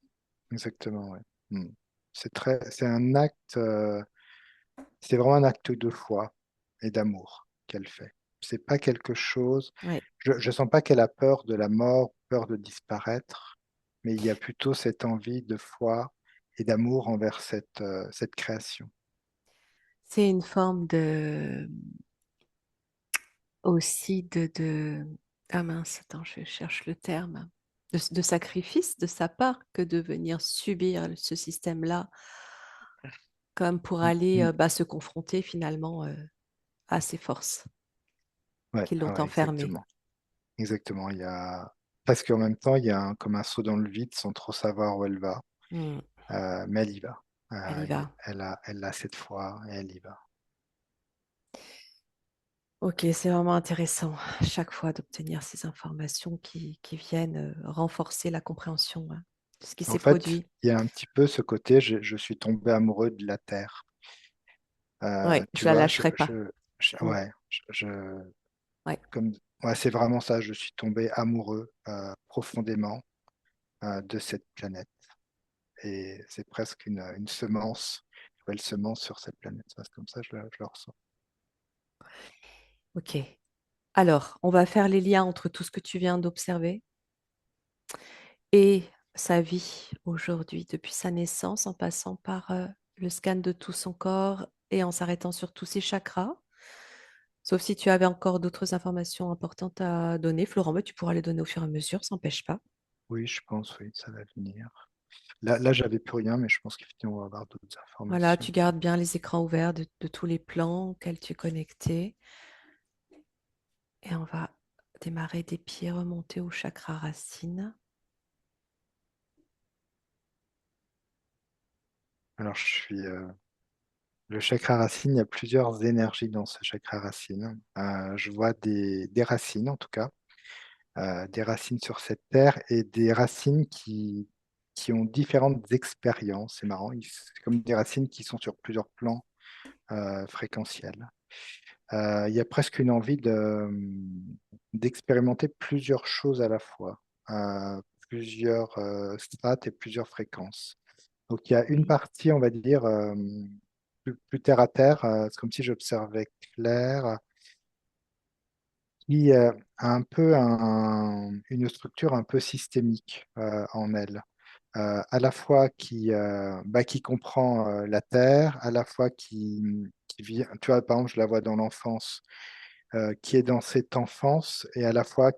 Exactement, ouais. Mm. C'est un acte, c'est vraiment un acte de foi et d'amour qu'elle fait. C'est pas quelque chose. Oui. Je sens pas qu'elle a peur de la mort, peur de disparaître, mais il y a plutôt cette envie de foi et d'amour envers cette création. C'est une forme de aussi Ah mince, attends, je cherche le terme. De sacrifice de sa part que de venir subir ce système-là, comme pour Mm, aller mm. bah, se confronter finalement à ses forces Ouais, qui l'ont ah ouais, enfermée. exactement. Exactement. Il y a parce qu'en même temps, il y a comme un saut dans le vide sans trop savoir où elle va. Hmm, Mais elle y va. elle y va. Elle a cette foi et elle y va. Ok, c'est vraiment intéressant chaque fois d'obtenir ces informations qui viennent renforcer la compréhension hein, de ce qui En s'est fait, produit. il y a un petit peu ce côté, je suis tombé amoureux de la terre. Oui, Tu je la vois, lâcherai pas. Hmm, ouais, ouais. comme, ouais, c'est vraiment ça. Je suis tombé amoureux profondément de cette planète. Et c'est presque une semence, une nouvelle semence sur cette planète. Ça, c'est comme ça, je le ressens. Ok. Alors, on va faire les liens entre tout ce que tu viens d'observer et sa vie aujourd'hui, depuis sa naissance, en passant par le scan de tout son corps et en s'arrêtant sur tous ses chakras. Sauf si tu avais encore d'autres informations importantes à donner, Florent, mais tu pourras les donner au fur et à mesure, ça n'empêche pas. Oui, je pense, oui, ça va venir. Là, j'avais plus rien, mais je pense qu'effectivement, on va avoir d'autres Voilà, informations. tu gardes bien les écrans ouverts de tous les plans auxquels tu es connecté. Et on va démarrer des pieds, remonter au chakra racine. Alors, le chakra racine, il y a plusieurs énergies dans ce chakra racine. Je vois des racines, en tout cas, des racines sur cette terre et des racines qui ont différentes expériences. C'est marrant, c'est comme des racines qui sont sur plusieurs plans fréquentiels. Il y a presque une envie d'expérimenter plusieurs choses à la fois, plusieurs strates et plusieurs fréquences. Donc il y a une Oui. partie, on va dire, plus terre à terre, c'est comme si j'observais Claire, qui a un peu une structure un peu systémique en elle. À la fois qui comprend la terre, à la fois qui vit, tu vois, par exemple, je la vois dans l'enfance, qui est dans cette enfance et à la fois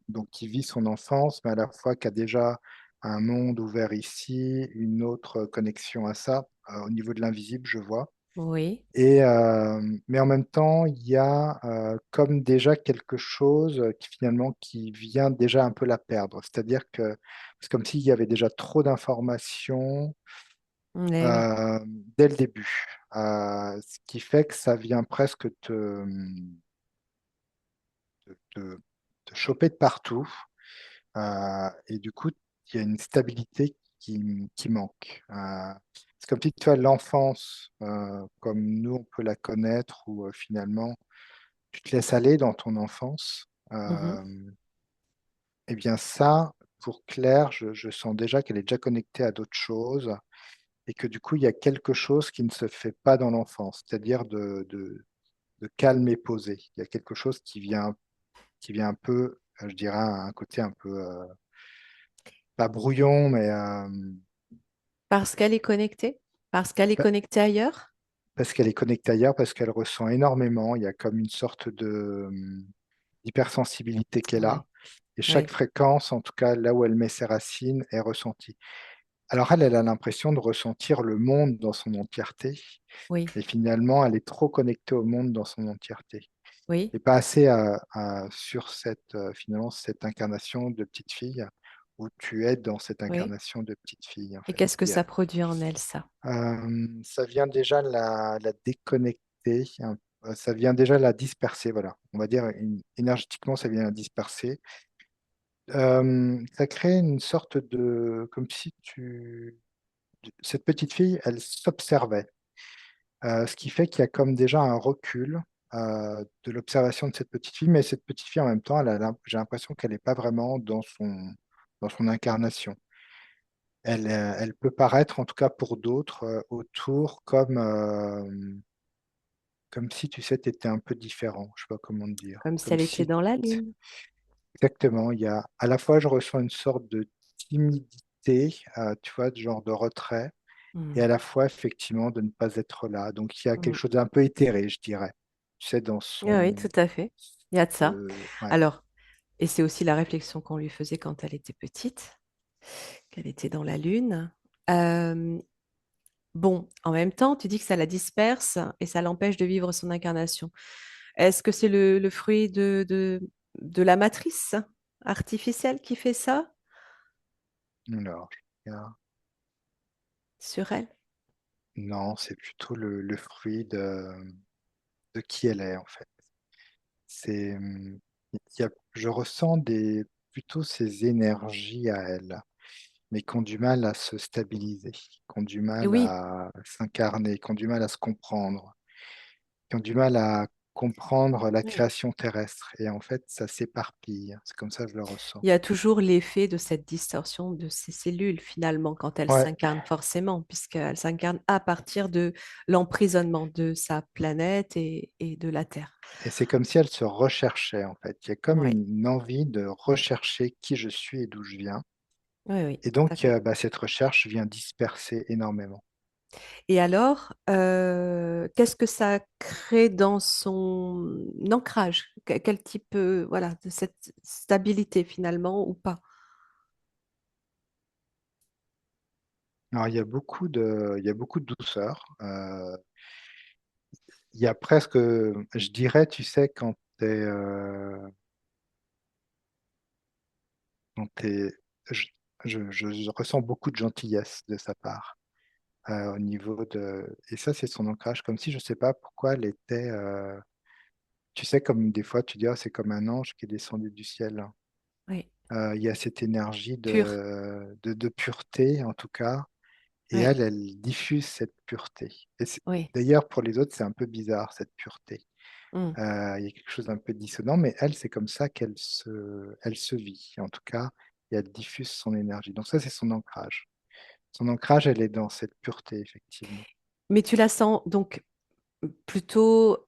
donc, qui vit son enfance, mais à la fois qui a déjà un monde ouvert ici, une autre connexion à ça, au niveau de l'invisible, je vois. Oui. Mais en même temps, il y a comme déjà quelque chose qui finalement qui vient déjà un peu la perdre. C'est-à-dire que c'est comme s'il y avait déjà trop d'informations Eh oui. euh, dès le début. Ce qui fait que ça vient presque te choper de partout. Et du coup, il y a une stabilité qui manque. C'est comme si tu as l'enfance, comme nous, on peut la connaître, où finalement, tu te laisses aller dans ton enfance. Mhm. Eh bien, ça, pour Claire, je sens déjà qu'elle est déjà connectée à d'autres choses et que du coup, il y a quelque chose qui ne se fait pas dans l'enfance, c'est-à-dire de calme et posé. Il y a quelque chose qui vient un peu, je dirais, un côté un peu, pas brouillon, mais Parce qu'elle est connectée? Parce qu'elle est pa- connectée ailleurs? parce qu'elle est connectée ailleurs, parce qu'elle ressent énormément. Il y a comme une sorte d'hypersensibilité qu'elle a. Oui, Et chaque oui, fréquence, en tout cas là où elle met ses racines, est ressentie. Alors elle, elle a l'impression de ressentir le monde dans son entièreté, oui, et finalement, elle est trop connectée au monde dans son entièreté. oui, Et pas assez sur finalement, cette incarnation de petite fille, où tu es dans cette oui. incarnation de petite fille, en Et fait. qu'est-ce que ça produit en elle, ça? Ça vient déjà la déconnecter, ça vient déjà la disperser, voilà. On va dire énergétiquement, ça vient la disperser. Ça crée une sorte de, comme si cette petite fille, elle s'observait. Ce qui fait qu'il y a comme déjà un recul de l'observation de cette petite fille, mais cette petite fille, en même temps, j'ai l'impression qu'elle n'est pas vraiment dans son incarnation. Elle peut paraître, en tout cas pour d'autres, autour comme si, tu sais, tu étais un peu différent. Je sais pas comment te dire. Comme si Comme elle était si, dans la lune. exactement, il y a, à la fois, je ressens une sorte de timidité, tu vois, de genre de retrait, et Hmm, à la fois, effectivement, de ne pas être là. Donc, il y a quelque hmm. chose d'un peu éthéré, je dirais. Tu sais, dans Ah oui, tout à fait. Il y a de ça. ouais. Alors, et c'est aussi la réflexion qu'on lui faisait quand elle était petite, qu'elle était dans la lune. Euh, bon, en même temps, tu dis que ça la disperse et ça l'empêche de vivre son incarnation. Est-ce que c'est le fruit de la matrice artificielle qui fait ça Alors, je regarde. sur elle? Non, c'est plutôt le fruit de qui elle est, en fait. Je ressens plutôt ces énergies à elle, mais qui ont du mal à se stabiliser, qui ont du Et mal oui, à s'incarner, qui ont du mal à se comprendre, qui ont du mal à comprendre la oui. création terrestre. Et en fait, ça s'éparpille. C'est comme ça que je le ressens. Il y a toujours l'effet de cette distorsion de ces cellules, finalement, quand elles Ouais. s'incarnent forcément, puisqu'elles s'incarnent à partir de l'emprisonnement de sa planète et de la Terre. Et c'est comme si elle se recherchait, en fait. Il y a comme Oui, une envie de rechercher qui je suis et d'où je viens. oui, oui, Et tout à donc, fait. bah, cette recherche vient disperser énormément. Et alors, qu'est-ce que ça crée dans son ancrage? Quel type, voilà, de cette stabilité finalement ou pas? Alors, il y a beaucoup de douceur. Il y a presque, je dirais, tu sais, quand t'es- je, je ressens beaucoup de gentillesse de sa part au niveau de. Et ça, c'est son ancrage, comme si je ne sais pas pourquoi elle était. Tu sais, comme des fois, tu dis, ah, c'est comme un ange qui est descendu du ciel. Oui, Il y a cette énergie pur. de pureté, en tout cas, et Oui, elle diffuse cette pureté. oui. D'ailleurs, pour les autres, c'est un peu bizarre, cette pureté. Hmm. Il y a quelque chose d'un peu dissonant, mais elle, c'est comme ça elle se vit, en tout cas, et elle diffuse son énergie. Donc ça, c'est son ancrage. Son ancrage, elle est dans cette pureté, effectivement. Mais tu la sens donc plutôt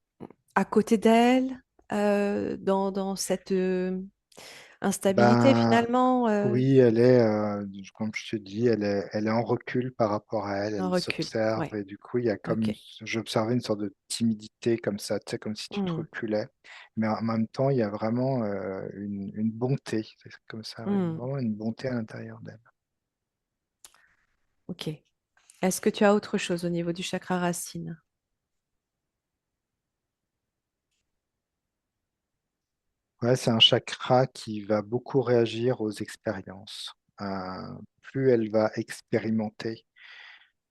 à côté d'elle, dans cette instabilité Ben, finalement, oui, comme je te dis, elle est en recul par rapport à elle, un elle recul. s'observe, Oui, et du coup, il y a ok. j'observais une sorte de timidité comme ça, tu sais, comme si tu te Hmm, reculais, mais en même temps, il y a vraiment une bonté, c'est comme ça, ouais, hmm, vraiment une bonté à l'intérieur d'elle. ok. Est-ce que tu as autre chose au niveau du chakra racine? Ouais, c'est un chakra qui va beaucoup réagir aux expériences. Plus elle va expérimenter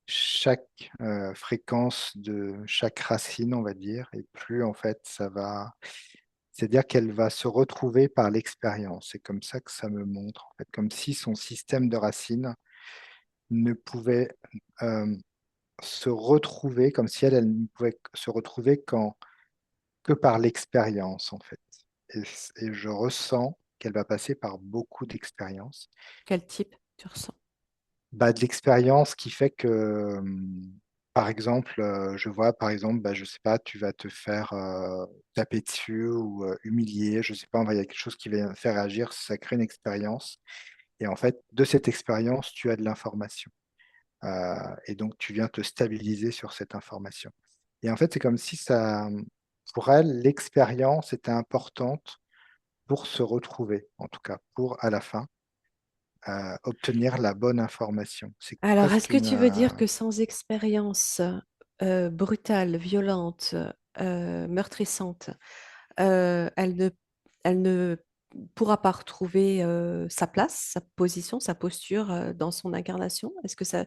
chaque fréquence de chaque racine, on va dire, et plus en fait c'est-à-dire qu'elle va se retrouver par l'expérience. C'est comme ça que ça me montre, en fait, comme si son système de racines ne pouvait euh, se retrouver, comme si elle ne pouvait se retrouver que par l'expérience, en fait. Et, et je ressens qu'elle va passer par beaucoup d'expériences. Quel type tu ressens? Bah, de l'expérience qui fait que, par exemple, je vois, par exemple, bah, je sais pas, tu vas te faire taper dessus ou humilier, je sais pas, il y a quelque chose qui va faire réagir, ça crée une expérience. Et en fait, de cette expérience, tu as de l'information. Et donc, tu viens te stabiliser sur cette information. Et en fait, c'est comme si ça, pour elle, l'expérience était importante pour se retrouver, en tout cas, pour à la fin obtenir la bonne information. C'est Alors, est-ce presque que une... tu veux dire que sans expérience brutale, violente, meurtrissante, elle elle ne pourra pas retrouver sa place, sa position, sa posture dans son incarnation? Est-ce que ça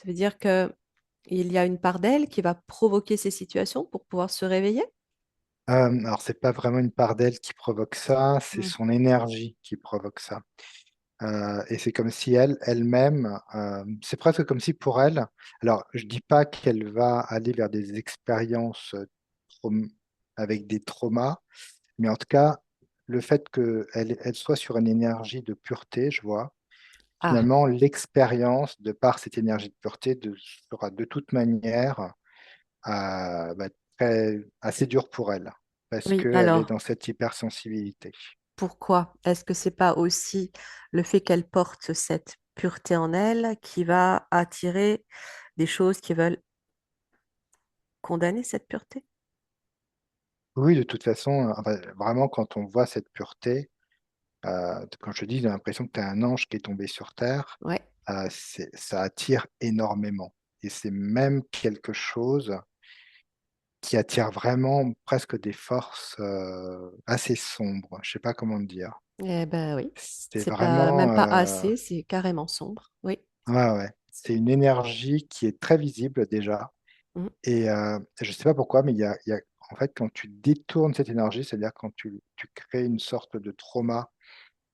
veut dire que il y a une part d'elle qui va provoquer ces situations pour pouvoir se réveiller? alors, c'est pas vraiment une part d'elle qui provoque ça, c'est Mm. son énergie qui provoque ça. Et c'est comme si elle-même, c'est presque comme si pour elle, alors je dis pas qu'elle va aller vers des expériences avec des traumas, mais en tout cas, le fait qu'elle soit sur une énergie de pureté, je vois, Ah, finalement, l'expérience, de par cette énergie de pureté, sera de toute manière bah, assez dure pour elle, parce oui. qu'elle est Alors, dans cette hypersensibilité. pourquoi? Est-ce que c'est pas aussi le fait qu'elle porte cette pureté en elle qui va attirer des choses qui veulent condamner cette pureté? Oui, de toute façon, enfin, vraiment, quand on voit cette pureté, quand je te dis, j'ai l'impression que tu as un ange qui est tombé sur Terre, Ouais. ça attire énormément. Et c'est même quelque chose qui attire vraiment presque des forces assez sombres. Je sais pas comment te dire. Eh ben oui. C'est C'est pas même vraiment, pas assez, c'est carrément sombre. Oui. ouais, ouais. C'est une énergie qui est très visible déjà. Mm, Et je sais pas pourquoi, mais en fait, quand tu détournes cette énergie, c'est-à-dire quand tu crées une sorte de trauma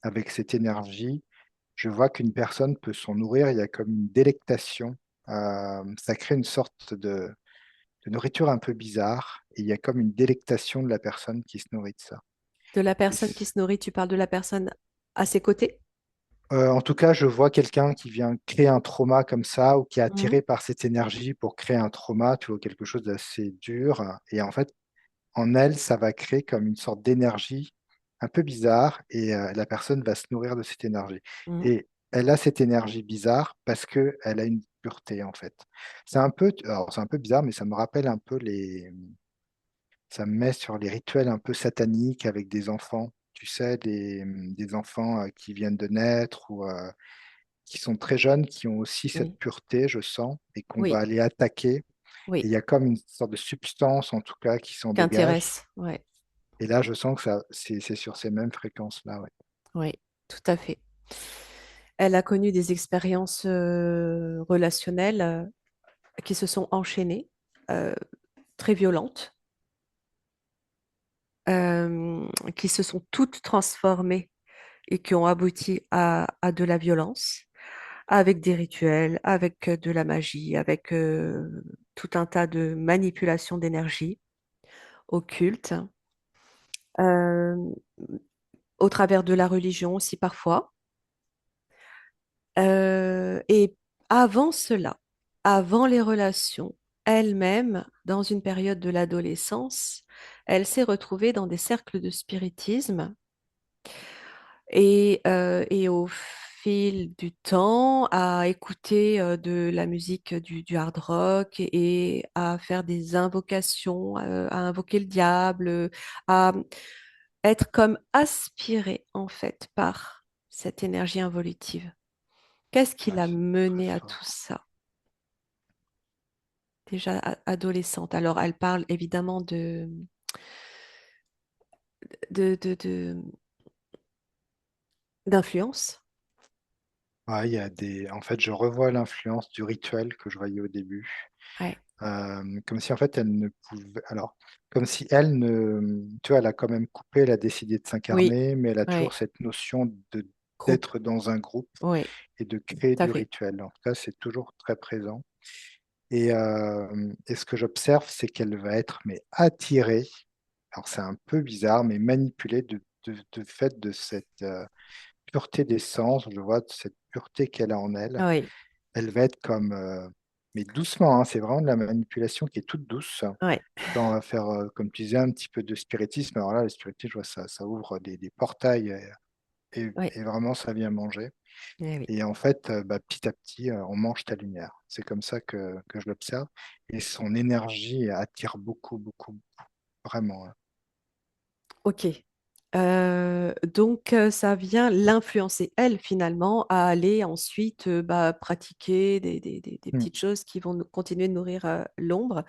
avec cette énergie, je vois qu'une personne peut s'en nourrir. Il y a comme une délectation. Ça crée une sorte de nourriture un peu bizarre. Et il y a comme une délectation de la personne qui se nourrit de ça. de la Et personne qui se nourrit, tu parles de la personne à ses côtés? en tout cas, je vois quelqu'un qui vient créer un trauma comme ça ou qui est Mhm, attiré par cette énergie pour créer un trauma, tu vois, quelque chose d'assez dur. Et en fait, en elle, ça va créer comme une sorte d'énergie un peu bizarre et la personne va se nourrir de cette énergie. mhm, Et elle a cette énergie bizarre parce que elle a une pureté en fait. Alors c'est un peu bizarre, mais ça me rappelle un peu ça me met sur les rituels un peu sataniques avec des enfants. Tu sais, des enfants qui viennent de naître ou qui sont très jeunes, qui ont aussi cette oui, pureté, je sens, et qu'on va oui, aller attaquer. Et oui. il y a comme une sorte de substance, en tout cas, qui s'en Qui dégage. intéresse. Ouais, Et là, je sens que c'est sur ces mêmes fréquences-là, ouais. oui, tout à fait. Elle a connu des expériences relationnelles qui se sont enchaînées, euh, très violentes, qui se sont toutes transformées et qui ont abouti à de la violence, avec des rituels, avec de la magie, avec tout un tas de manipulations d'énergie occultes, euh, au travers de la religion aussi parfois. Et avant cela, avant les relations, elle-même, dans une période de l'adolescence, elle s'est retrouvée dans des cercles de spiritisme et au fil du temps, à écouter de la musique du hard rock et à faire des invocations, à invoquer le diable, à être comme aspirée en fait par cette énergie involutive. Qu'est-ce qui Ouais, l'a c'est très menée à tout fort. ça? Déjà adolescente. Alors, elle parle évidemment de d'influence. Ouais, en fait, je revois l'influence du rituel que je voyais au début. Ouais. Comme si, en fait, elle ne pouvait. Alors, comme si elle ne. Tu vois, elle a quand même coupé, elle a décidé de Oui, s'incarner, mais elle a toujours oui. cette notion Groupe. d'être dans un groupe Oui, et de créer tout à du fait. rituel. En tout cas, c'est toujours très présent. Et ce que j'observe, c'est qu'elle va être mais attirée, alors c'est un peu bizarre, mais manipulée de fait de cette pureté d'essence, je vois de cette pureté qu'elle a en elle. Oui, Elle va être comme, mais doucement, hein, c'est vraiment de la manipulation qui est toute douce. oui, Quand on va faire, comme tu disais, un petit peu de spiritisme, alors là, le spiritisme, je vois ça ouvre des portails oui, et vraiment ça vient manger. eh oui. Et en fait, bah, petit à petit, on mange ta lumière. C'est comme ça que je l'observe. Et son énergie attire beaucoup, beaucoup, vraiment, hein. Ok. Donc, ça vient l'influencer, elle, finalement, à aller ensuite pratiquer des Mm. petites choses qui vont continuer de nourrir l'ombre.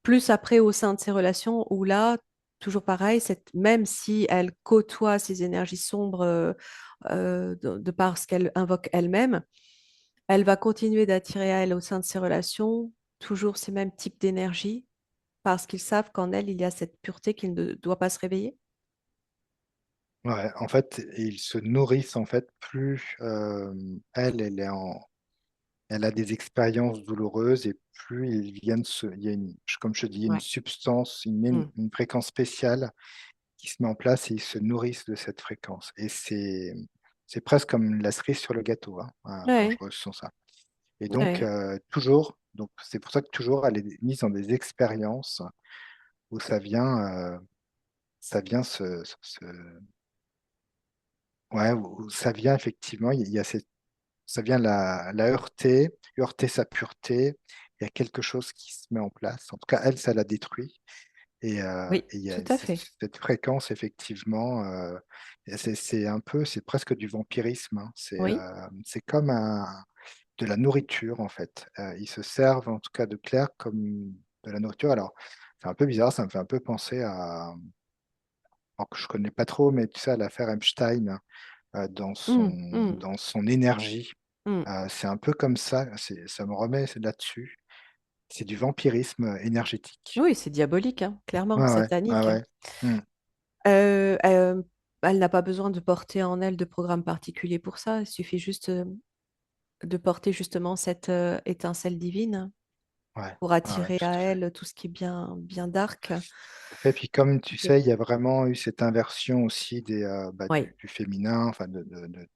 Plus après, au sein de ces relations, où là, toujours pareil, même si elle côtoie ces énergies sombres de par ce qu'elle invoque elle-même, elle va continuer d'attirer à elle, au sein de ces relations, toujours ces mêmes types d'énergie, parce qu'ils savent qu'en elle, il y a cette pureté qui ne doit pas se réveiller. Ouais, en fait, ils se nourrissent en fait plus elle est elle a des expériences douloureuses et plus ils viennent il y a comme je te dis, une Ouais. substance, Mm. une fréquence spéciale qui se met en place et ils se nourrissent de cette fréquence. Et c'est presque comme la cerise sur le gâteau, hein, quand je Ouais, ressens ça. Et donc, ouais. toujours, donc c'est pour ça que toujours elle est mise dans des expériences où ça vient ouais, où ça vient effectivement, il y a ça vient la heurter, heurter sa pureté. Il y a quelque chose qui se met en place. En tout cas, elle, ça la détruit. Oui, Et il y a tout à fait. cette fréquence, effectivement, et c'est un peu, c'est presque du vampirisme, hein. Oui. C'est comme de la nourriture, en fait. Ils se servent, en tout cas, de Claire comme de la nourriture. Alors, c'est un peu bizarre, ça me fait un peu penser alors que je connais pas trop, mais tu sais, à l'affaire Epstein, Mm, mm, dans son énergie. mm. C'est un peu comme ça, ça me remet là-dessus. C'est du vampirisme énergétique. Oui, c'est diabolique, hein, clairement, Ouais, ouais, ouais, satanique. ouais. Hmm. Euh, euh, Elle n'a pas besoin de porter en elle de programme particulier pour ça. Il suffit juste de porter justement cette étincelle divine Ouais, pour ouais, ouais, attirer tout à à fait. elle tout ce qui est bien, bien dark. Et puis comme tu Et- sais, il y a vraiment eu cette inversion aussi Oui, du féminin, enfin de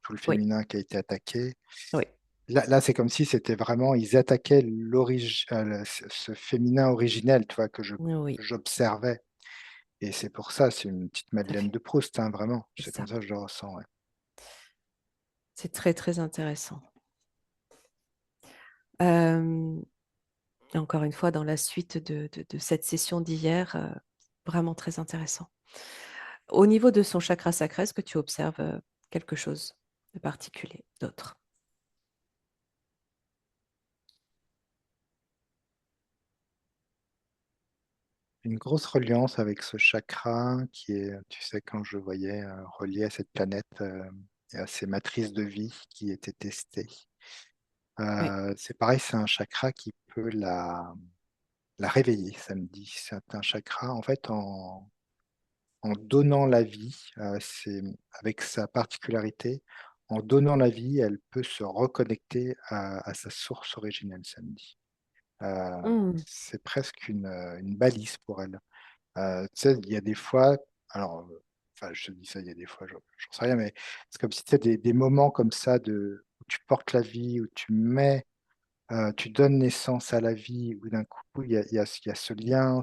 tout le oui, féminin qui a été attaqué. oui, Là, c'est comme si c'était vraiment, ils attaquaient ce féminin originel, tu vois, oui, j'observais. Et c'est pour ça, c'est une petite tout à Madeleine fait. de Proust, hein, vraiment. C'est C'est comme ça. ça que je le ressens, ouais. C'est très, très intéressant. Euh, Encore une fois, dans la suite de cette session d'hier, vraiment très intéressant. Au niveau de son chakra sacré, est-ce que tu observes quelque chose de particulier, d'autre? Une grosse reliance avec ce chakra qui est, tu sais, quand je voyais relié à cette planète et à ces matrices de vie qui étaient testées. Oui. C'est pareil, c'est un chakra qui peut la réveiller, ça me dit. C'est un chakra, en fait, en donnant la vie, c'est avec sa particularité, en donnant la vie, elle peut se reconnecter à sa source originelle, ça me dit. Hmm. C'est presque une balise pour elle. Tu sais, il y a des fois, alors, enfin, je te dis ça, il y a des fois, j'en sais rien, mais c'est comme si tu sais, des moments comme ça où tu portes la vie, où tu donnes naissance à la vie, où d'un coup, il y a ce lien,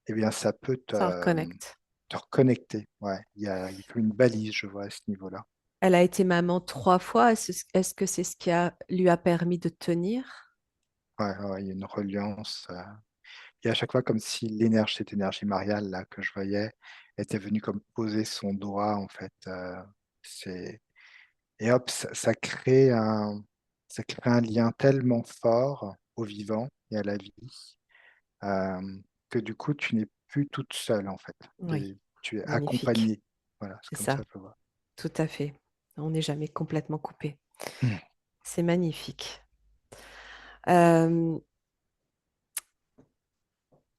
eh bien, ça peut Ça reconnecte. te reconnecter. Ouais, il y a comme une balise, je vois, à ce niveau-là. Elle a été maman 3 fois. Est-ce que c'est ce qui lui a permis de tenir? Ouais, ouais, ouais, il y a une reliance. Et à chaque fois, comme si l'énergie, cette énergie mariale là que je voyais, était venue comme poser son doigt, en fait. C'est Et hop, ça crée un lien tellement fort au vivant et à la vie, euh, que du coup, tu n'es plus toute seule, en fait. Oui, Tu es magnifique. accompagnée. Voilà, c'est C'est comme ça ça, que je le vois. tout à fait. On n'est jamais complètement coupé. Hmm. C'est magnifique. Euh,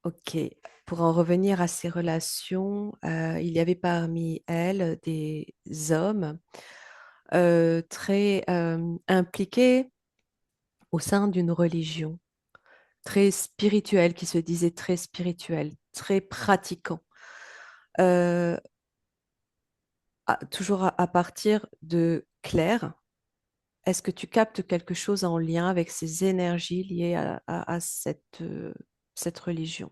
ok. Pour en revenir à ces relations, il y avait parmi elles des hommes très impliqués au sein d'une religion, très spirituelle, qui se disait très spirituelle, très pratiquant. Euh, Toujours à partir de Claire, est-ce que tu captes quelque chose en lien avec ces énergies liées à cette religion?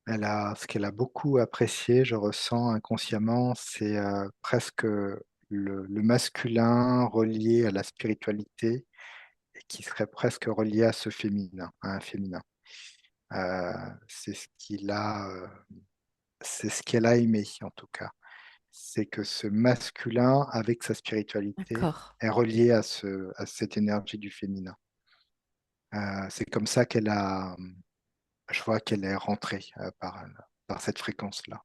Ce qu'elle a beaucoup apprécié, je ressens inconsciemment, c'est presque le masculin relié à la spiritualité et qui serait presque relié à ce féminin, à un féminin. C'est ce qu'il a. c'est ce qu'elle a aimé en tout cas. C'est que ce masculin, avec sa spiritualité, D'accord. est relié à cette énergie du féminin. C'est comme ça qu'elle a, je vois qu'elle est rentrée, par cette fréquence-là.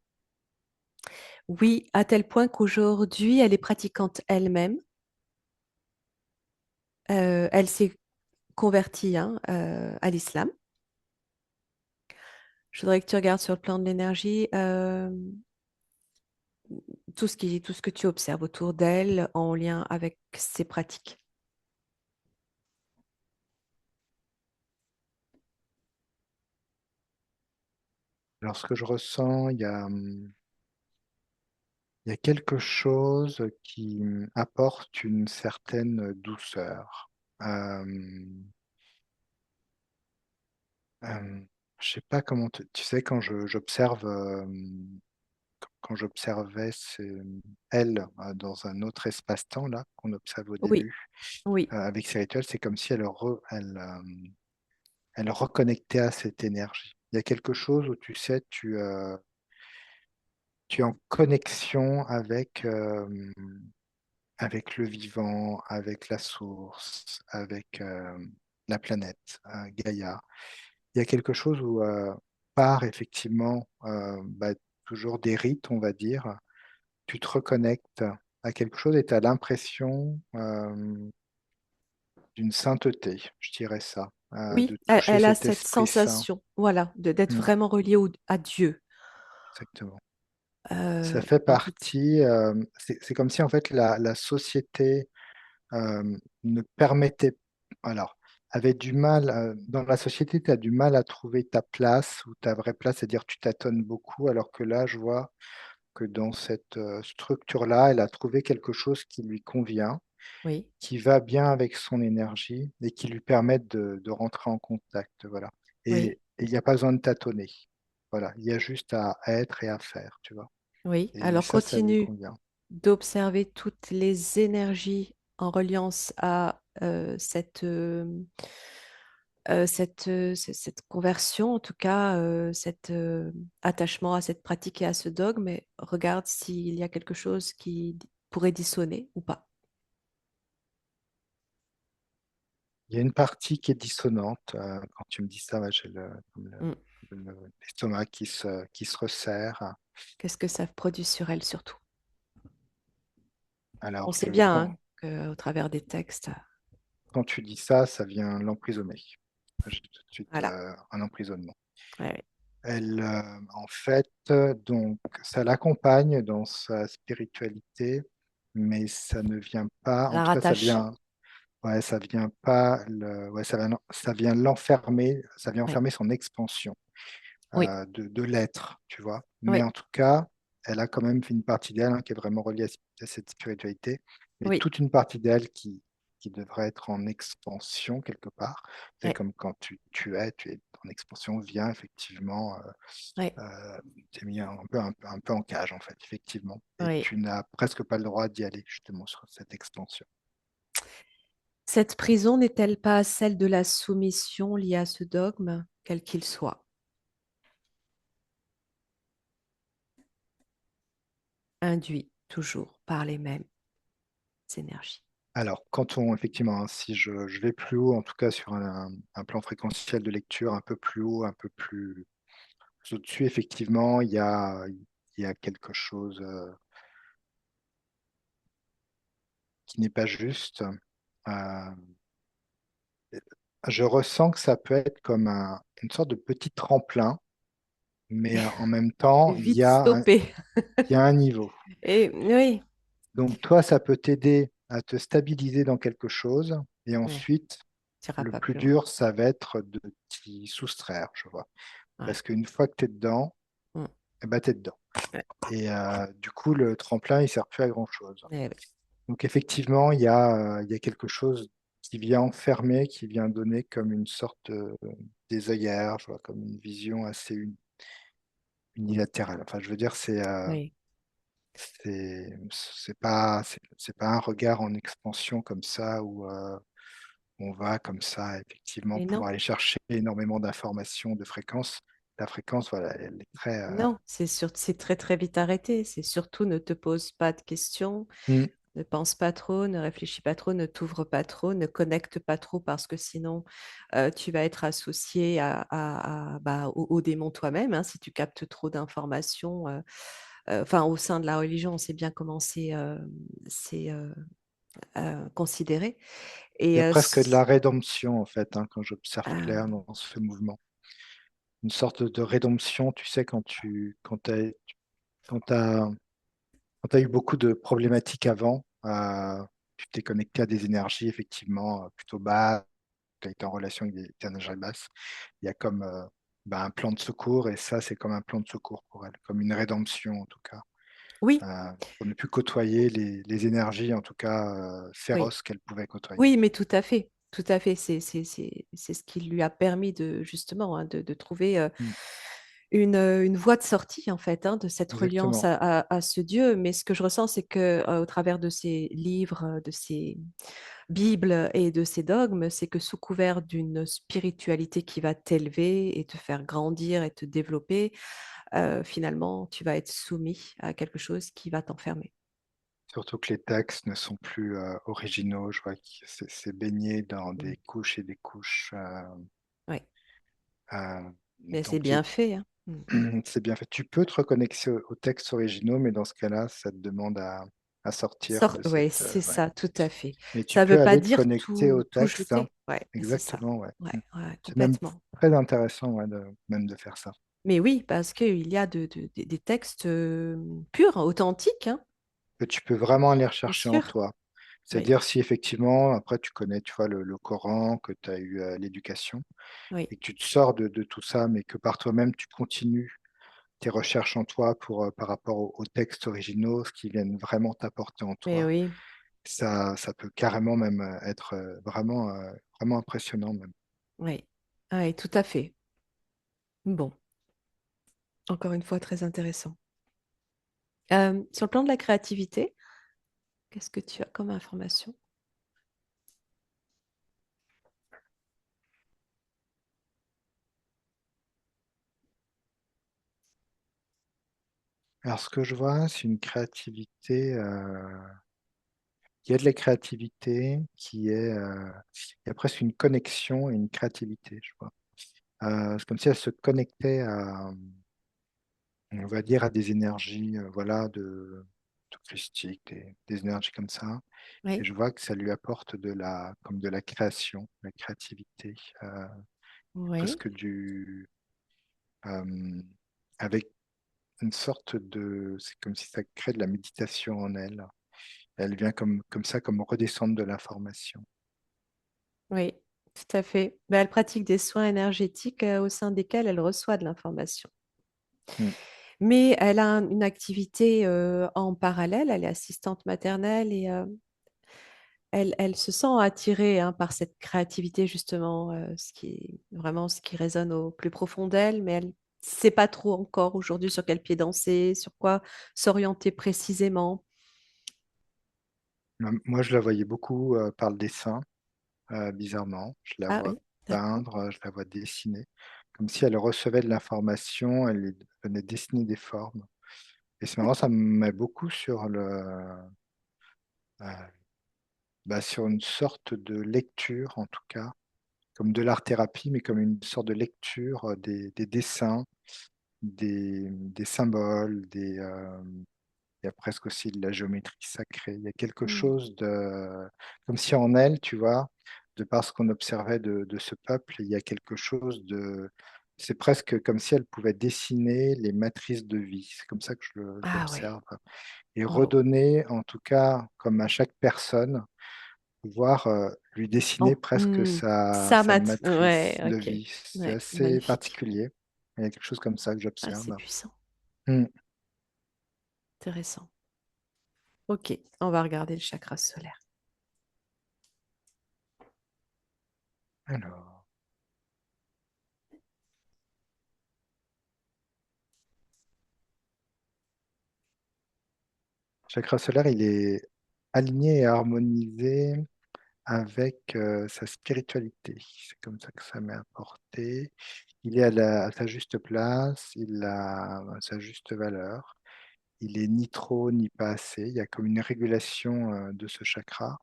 Oui, à tel point qu'aujourd'hui, elle est pratiquante elle-même. Elle s'est convertie hein, à l'islam. Je voudrais que tu regardes sur le plan de l'énergie tout ce que tu observes autour d'elle en lien avec ses pratiques. Alors ce que je ressens, il y a quelque chose qui apporte une certaine douceur. Hem, je sais pas comment te tu sais quand j'observe, quand j'observais elle, dans un autre espace-temps là, qu'on observe au Oui, début, oui, avec ses rituels, c'est comme si elle reconnectait à cette énergie. Il y a quelque chose où tu sais, tu es en connexion avec le vivant, avec la source, avec, la planète, Gaïa. Il y a quelque chose où, par effectivement, toujours des rites, on va dire, tu te reconnectes à quelque chose et tu as l'impression, d'une sainteté, je dirais ça, oui. de Elle, toucher elle a cet cette esprit saint. sensation, voilà, d'être Mmh, vraiment reliée à Dieu. exactement. Ça fait Dans toute... partie, c'est comme si en fait la société, ne permettait alors, avait du mal, dans la société, tu as du mal à trouver ta place ou ta vraie place, c'est-à-dire tu tâtonnes beaucoup alors que là, je vois que dans cette, structure-là, elle a trouvé quelque chose qui lui convient, Oui, qui va bien avec son énergie et qui lui permet de rentrer en contact, voilà. oui, Et il y a pas besoin de tâtonner. Voilà, il y a juste à être et à faire, tu vois? oui. Et Alors ça lui continue convient. d'observer toutes les énergies en reliance à cette conversion, en tout cas, cet attachement à cette pratique et à ce dogme, et regarde s'il y a quelque chose qui pourrait dissonner ou pas. Il y a une partie qui est dissonante, quand tu me dis ça, ouais, j'ai Mm. l'estomac qui se resserre. Qu'est-ce que ça produit sur elle surtout? On Alors sait le bien quand hein, qu'au travers des textes, quand tu dis ça, ça vient l'emprisonner. J'ai tout de suite, voilà. un emprisonnement. Ouais, ouais. Elle, en fait, donc ça l'accompagne dans sa spiritualité, mais ça ne vient pas Ça en la tout cas, rattache. ça vient pas ça vient l'enfermer, ça vient Ouais. enfermer son expansion. Oui, De l'être, tu vois? Mais oui, en tout cas, elle a quand même une partie d'elle, hein, qui est vraiment reliée à cette spiritualité, mais oui, toute une partie d'elle qui devrait être en expansion quelque part. C'est ouais, comme quand tu es en expansion, vient effectivement, ouais, tu es mis un peu en cage en fait, effectivement et oui. tu n'as presque pas le droit d'y aller justement sur cette expansion. Cette prison n'est-elle pas celle de la soumission liée à ce dogme, quel qu'il soit, induit toujours par les mêmes énergies? Alors quand on effectivement, hein, si je vais plus haut, en tout cas sur un plan fréquentiel de lecture un peu plus haut, un peu plus au-dessus, effectivement, il y a quelque chose, qui n'est pas juste. Heu, je ressens que ça peut être comme une sorte de petit tremplin, mais, en même temps, Vite stoppé. il y a un niveau. Et oui, Donc toi, ça peut t'aider à te stabiliser dans quelque chose et ouais, ensuite, tu n'iras le pas plus plus loin. dur, ça va être de t'y soustraire, je vois. Ouais. Parce qu'une fois que tu es dedans, Mm. et bah, tu es dedans Ouais. et du coup, le tremplin, il sert plus à grand chose. Eh oui. Donc effectivement, il y a quelque chose qui vient enfermer, qui vient donner comme une sorte, d'œillère, je vois, comme une vision assez unilatérale. Enfin, je veux dire, Oui. c'est pas un regard en expansion comme ça où, on va comme ça effectivement Et non, pouvoir aller chercher énormément d'informations, de fréquences. la fréquence, voilà, elle est très. Non, c'est très très vite arrêté. C'est surtout ne te pose pas de questions, Hmm. ne pense pas trop, ne réfléchis pas trop, ne t'ouvre pas trop, ne connecte pas trop parce que sinon tu vas être associé au démon toi-même, hein, si tu captes trop d'informations. Enfin, au sein de la religion, on sait bien comment c'est considéré. Il y Et a presque de la rédemption, en fait, hein, quand j'observe ah, Claire dans ce mouvement. Une sorte de rédemption, tu sais, quand t'as, quand t'as eu beaucoup de problématiques avant, tu t'es connecté à des énergies, effectivement, plutôt basses, tu as été en relation avec des énergies basses. Il y a comme un plan de secours, et ça, c'est comme un plan de secours pour elle, comme une rédemption, en tout cas, oui, pour ne plus côtoyer les énergies, en tout cas, oui, féroces qu'elle pouvait côtoyer. oui, mais tout à fait. Tout à fait, c'est ce qui lui a permis de justement hein, de trouver Mm. une voie de sortie en fait hein, de cette reliance Exactement. à ce Dieu. Mais ce que je ressens, c'est que au travers de ces livres, de ces Bibles et de ces dogmes, c'est que sous couvert d'une spiritualité qui va t'élever et te faire grandir et te développer, finalement, tu vas être soumis à quelque chose qui va t'enfermer. Surtout que les textes ne sont plus originaux. Je vois que c'est baigné dans Mm. des couches et des couches. Oui, Euh, mais c'est donc, bien fait, hein. Mm. c'est bien fait. Tu peux te reconnecter aux textes originaux, mais dans ce cas-là, ça te demande à sortir de Ouais, cette. c'est Ouais. ça, tout à fait. Mais tu Ça ne veut peux pas aller te dire connecter au tout texte, hein. jeter. Ouais, mais c'est ça. Exactement, ouais. Ouais, ouais, C'est même complètement. très intéressant, ouais, même de faire ça. Mais oui, parce qu'il y a des textes purs, authentiques, hein, Que tu peux vraiment aller bien rechercher en sûr. toi. Oui, C'est-à-dire si effectivement, après tu connais, tu vois, le Coran, que tu as eu l'éducation, oui, et que tu te sors de tout ça, mais que par toi-même, tu continues tes recherches en toi par rapport aux textes originaux, ce qui viennent vraiment t'apporter en mais toi, oui, ça peut carrément même être vraiment impressionnant même. oui, oui, tout à fait. Bon, encore une fois, très intéressant. Sur le plan de la créativité, qu'est-ce que tu as comme information? Alors, ce que je vois, c'est une créativité, il y a de la créativité il y a presque une connexion et une créativité, je vois. C'est comme si elle se connectait on va dire, à des énergies, voilà, de christique, des énergies comme ça. Et Oui, je vois que ça lui apporte comme de la création, de la créativité, oui. presque euh, avec une sorte c'est comme si ça crée de la méditation en elle. Elle vient comme ça, comme redescendre de l'information. Oui, tout à fait. Ben, elle pratique des soins énergétiques au sein desquels elle reçoit de l'information. Mm. Mais elle a une activité en parallèle, elle est assistante maternelle et elle se sent attirée hein, par cette créativité justement, ce qui est vraiment ce qui résonne au plus profond d'elle, mais elle ne sait pas trop encore aujourd'hui sur quel pied danser, sur quoi s'orienter précisément. Moi, je la voyais beaucoup par le dessin, bizarrement. Je la Ah vois oui, d'accord. peindre, je la vois dessiner, comme si elle recevait de l'information, elle lui venait dessiner des formes. Et c'est marrant, ça me met beaucoup euh, sur une sorte de lecture, en tout cas, comme de l'art-thérapie, mais comme une sorte de lecture des dessins, des symboles, il y a presque aussi de la géométrie sacrée. Il y a quelque Mm. chose comme si en elle, tu vois, de par ce qu'on observait de ce peuple, il y a quelque chose c'est presque comme si elle pouvait dessiner les matrices de vie. C'est comme ça que je Ah oui. l'observe. Et Oh. redonner, en tout cas, comme à chaque personne, pouvoir lui dessiner presque sa Ouais, matrice de ok. vie. C'est Ouais, assez magnifique. particulier. Il y a quelque chose comme ça que Ah, c'est j'observe. puissant. Hmm. Intéressant. Ok, on va regarder le chakra solaire. Alors, chakra solaire, il est aligné et harmonisé avec sa spiritualité. C'est comme ça que ça m'est apporté. Il est à sa juste place, il a sa juste valeur. Il est ni trop ni pas assez. Il y a comme une régulation de ce chakra,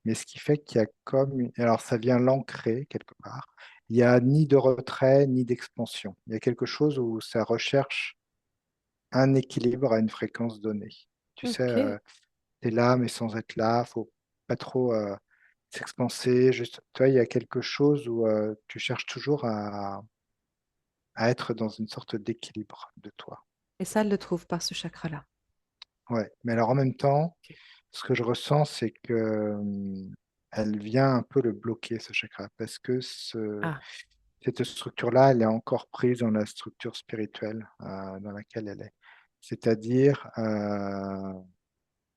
mais ce qui fait qu'il y a comme alors ça vient l'ancrer quelque part. Il y a ni de retrait ni d'expansion. Il y a quelque chose où ça recherche un équilibre à une fréquence donnée. Tu sais, Ok. tu es là mais sans être là. Faut pas trop s'expanser. Juste, toi, il y a quelque chose où tu cherches toujours à être dans une sorte d'équilibre de toi. Et ça, elle le trouve par ce chakra-là. Ouais. Mais alors en même temps, Ok. ce que je ressens, c'est que elle vient un peu le bloquer, ce chakra, parce que Ah, cette structure-là, elle est encore prise dans la structure spirituelle dans laquelle elle est. C'est-à-dire,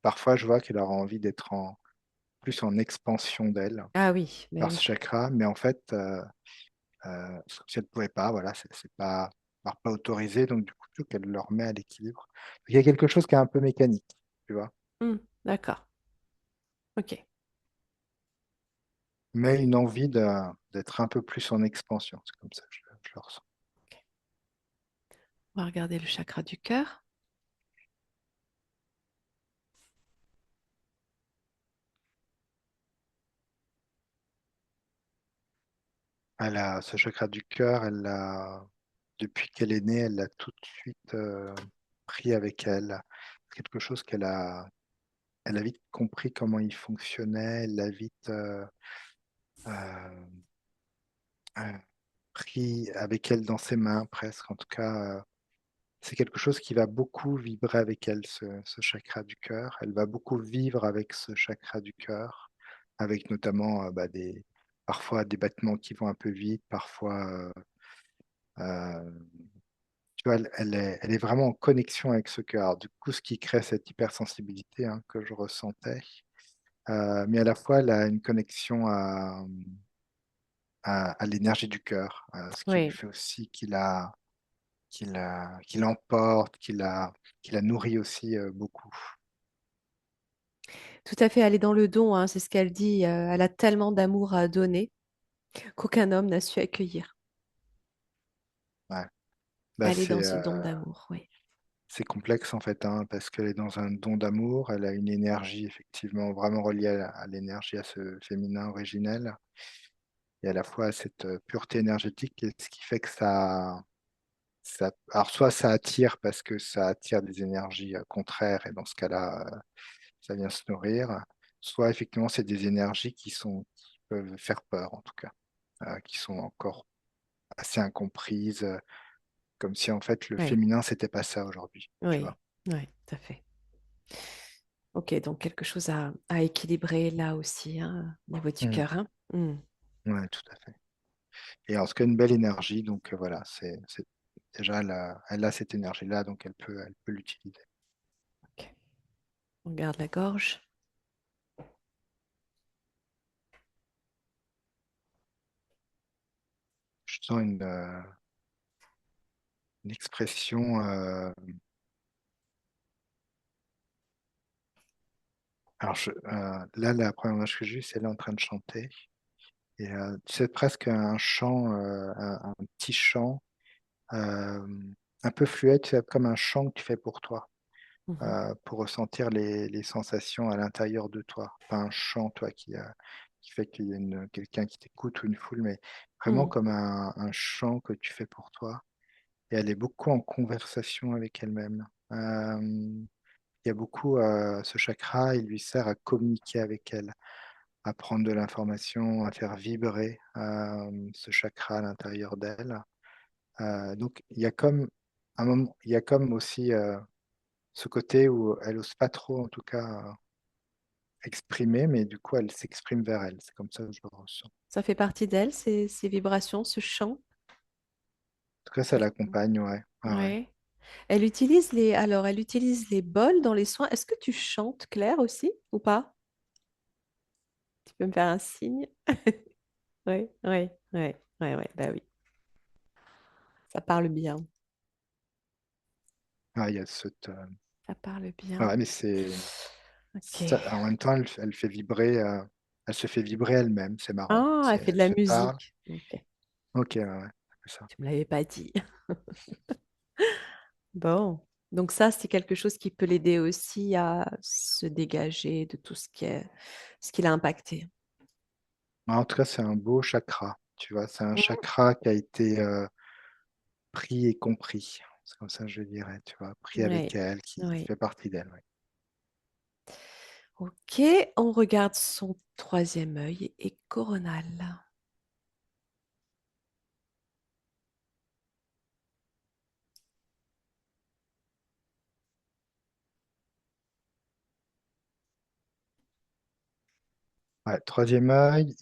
parfois, je vois qu'elle aura envie d'être plus en expansion d'elle ah oui, mais par ce oui. chakra, mais en fait, c'est comme si elle ne pouvait pas, voilà, c'est pas, pas autorisé, donc du coup, il faut qu'elle le remet à l'équilibre. Il y a quelque chose qui est un peu mécanique, tu vois, Hmm, d'accord. Ok. mais une envie d'être un peu plus en expansion, c'est comme ça que je le ressens. Ok. On va regarder le chakra du cœur. Elle a ce chakra du cœur, depuis qu'elle est née, elle l'a tout de suite pris avec elle. C'est quelque chose elle a vite compris comment il fonctionnait, elle l'a vite euh, euh, pris avec elle dans ses mains presque. En tout cas, c'est quelque chose qui va beaucoup vibrer avec elle, ce chakra du cœur. Elle va beaucoup vivre avec ce chakra du cœur, avec notamment parfois des battements qui vont un peu vite, parfois euh, tu vois, elle est vraiment en connexion avec ce cœur. Du coup, ce qui crée cette hypersensibilité que je ressentais. Mais à la fois, elle a une connexion à l'énergie du cœur, ce qui lui Oui, fait aussi qu'il l'emporte, qu'il la nourrit aussi beaucoup. tout à fait. Elle est dans le don, hein, c'est ce qu'elle dit. Elle a tellement d'amour à donner qu'aucun homme n'a su accueillir. Ouais. Bah, Elle est dans ce don d'amour, oui. c'est complexe en fait, parce qu'elle est dans un don d'amour, elle a une énergie effectivement vraiment reliée à l'énergie, à ce féminin originel, et à la fois à cette pureté énergétique, et ce qui fait que alors soit ça attire parce que ça attire des énergies contraires, et dans ce cas-là, ça vient se nourrir, soit effectivement c'est des énergies qui peuvent faire peur en tout cas, qui sont encore assez incomprises, comme si en fait le Oui, féminin c'était pas ça aujourd'hui, tu oui, vois. oui, tout à fait. Ok, donc quelque chose à équilibrer là aussi, hein, au niveau du Mm. cœur, hein. Hmm. Ouais, tout à fait. Et en tout cas, une belle énergie, donc voilà, déjà, elle a cette énergie-là, donc elle peut l'utiliser. Ok. On garde la gorge. Je sens une expression. Alors, là, la première image que j'ai eue, c'est elle en train de chanter. Et c'est presque un chant, un petit chant, euh, un peu fluide, c'est comme un chant que tu fais pour toi, Mhm. pour ressentir les sensations à l'intérieur de toi. Pas un chant, toi, qui fait qu'il y a quelqu'un qui t'écoute ou une foule, mais vraiment Hmm. comme un chant que tu fais pour toi. Et elle est beaucoup en conversation avec elle-même. Il y a beaucoup, ce chakra, il lui sert à communiquer avec elle, à prendre de l'information, à faire vibrer ce chakra à l'intérieur d'elle. Donc, il y a comme un moment, il y a comme aussi ce côté où elle n'ose pas trop, en tout cas, exprimer, mais du coup, elle s'exprime vers elle. C'est comme ça que je le ressens. Ça fait partie d'elle, ces vibrations, ce chant. En tout cas, ça l'accompagne, ouais. Ouais, ouais. Ouais. Elle utilise les bols dans les soins. Est-ce que tu chantes, Claire, aussi, ou pas? Tu peux me faire un signe? Oui, oui, oui, oui, oui, bah oui, ça parle bien. Ah, il y a cette, Ça parle bien. ouais, mais en même temps, elle fait vibrer. elle se fait vibrer elle-même, c'est marrant. Ah, elle fait de Elle la se parle. musique. Ok, Ok, ouais, ouais, c'est ça. tu me l'avais pas dit. Bon, donc ça, c'est quelque chose qui peut l'aider aussi à se dégager de tout ce qui l'a impacté. En tout cas, c'est un beau chakra, tu vois. C'est un chakra qui a été pris et compris. C'est comme ça que je dirais, tu vois. Pris Oui, avec elle, qui oui. fait partie d'elle. Ouais. Ok, on regarde son troisième œil et coronal. Ouais, troisième œil,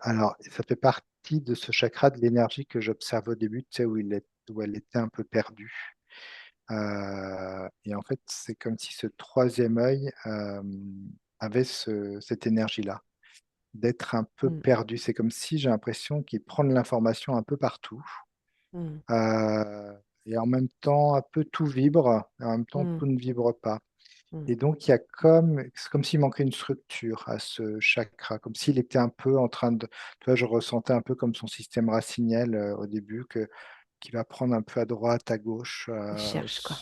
alors, ça fait partie de ce chakra de l'énergie que j'observe au début, tu sais, où elle était un peu perdue. Et en fait, c'est comme si ce troisième œil avait cette énergie-là, d'être un peu Mm, perdu. C'est comme si j'ai l'impression qu'il prend de l'information un peu partout. mm, Euh, et en même temps, un peu tout vibre, et en même temps, mm, tout ne vibre pas. mm. Et donc, c'est comme s'il manquait une structure à ce chakra, comme s'il était un peu en train de, tu vois, je ressentais un peu comme son système raciniel au début, qui va prendre un peu à droite, à gauche. Il cherche quoi.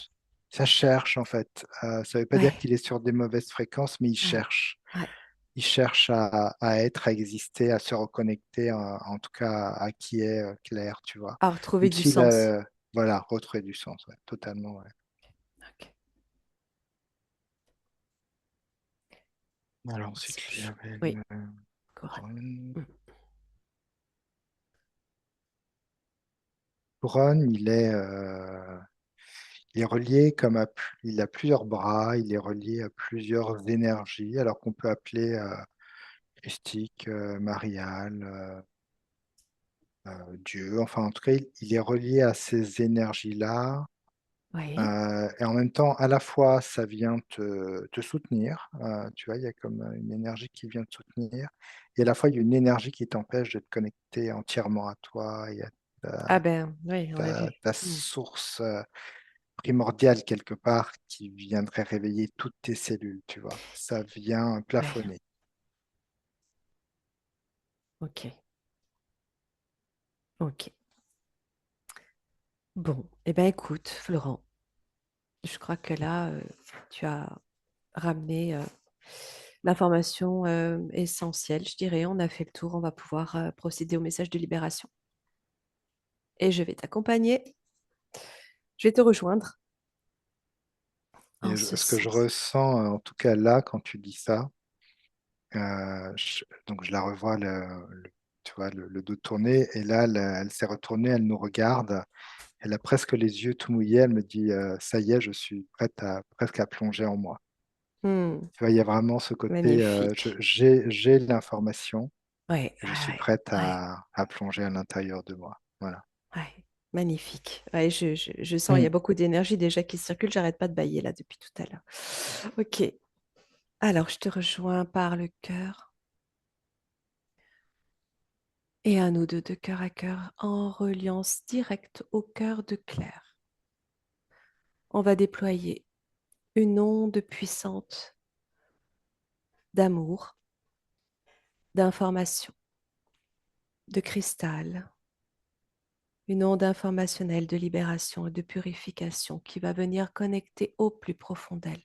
Ça cherche, en fait. Ça ne veut pas dire Ouais, qu'il est sur des mauvaises fréquences, mais il ouais, cherche. ouais. Il cherche à être, à exister, à se reconnecter, en tout cas à qui est Claire, tu vois. À retrouver Comme du s'il sens. a, voilà, retrouvé du sens, ouais, totalement, ouais. Ok. Alors Si ensuite, il y je- avait Oui, couronne. Couronne. Mm. Couronne, il est relié il a plusieurs bras, il est relié à plusieurs énergies, alors qu'on peut appeler christique, mariale, Dieu. Enfin, en tout cas, il est relié à ces énergies-là. Oui. Et en même temps, à la fois, ça vient te soutenir. Tu vois, il y a comme une énergie qui vient te soutenir. Et à la fois, il y a une énergie qui t'empêche de te connecter entièrement à toi et à Ah ta, ben, oui, on a vu. ta Mm. source primordiale quelque part qui viendrait réveiller toutes tes cellules, tu vois. Ça vient Ouais, plafonner. ok, ok. Bon, eh bien écoute, Florent, je crois que là, tu as ramené l'information essentielle, je dirais. On a fait le tour, on va pouvoir procéder au message de libération. Et je vais t'accompagner, je vais te rejoindre en ce Ce que je sens. ressens, en tout cas là, quand tu dis ça, donc je la revois, tu vois, le dos tourné, et là, elle s'est retournée, elle nous regarde, elle a presque les yeux tout mouillés, elle me dit, ça y est, je suis prête presque à plonger en moi. Hmm, Tu vois, il y a vraiment ce côté, magnifique. j'ai l'information, Ouais, et je suis ouais, prête ouais, à plonger à l'intérieur de moi. Voilà. ouais. Magnifique. Ouais, je sens, il y Hmm. a beaucoup d'énergie déjà qui circule. J'arrête pas de bailler là depuis tout à l'heure. Ok. Alors, je te rejoins par le cœur et à nous deux de cœur à cœur en reliance directe au cœur de Claire. On va déployer une onde puissante d'amour, d'information, de cristal, une onde informationnelle de libération et de purification qui va venir connecter au plus profond d'elle,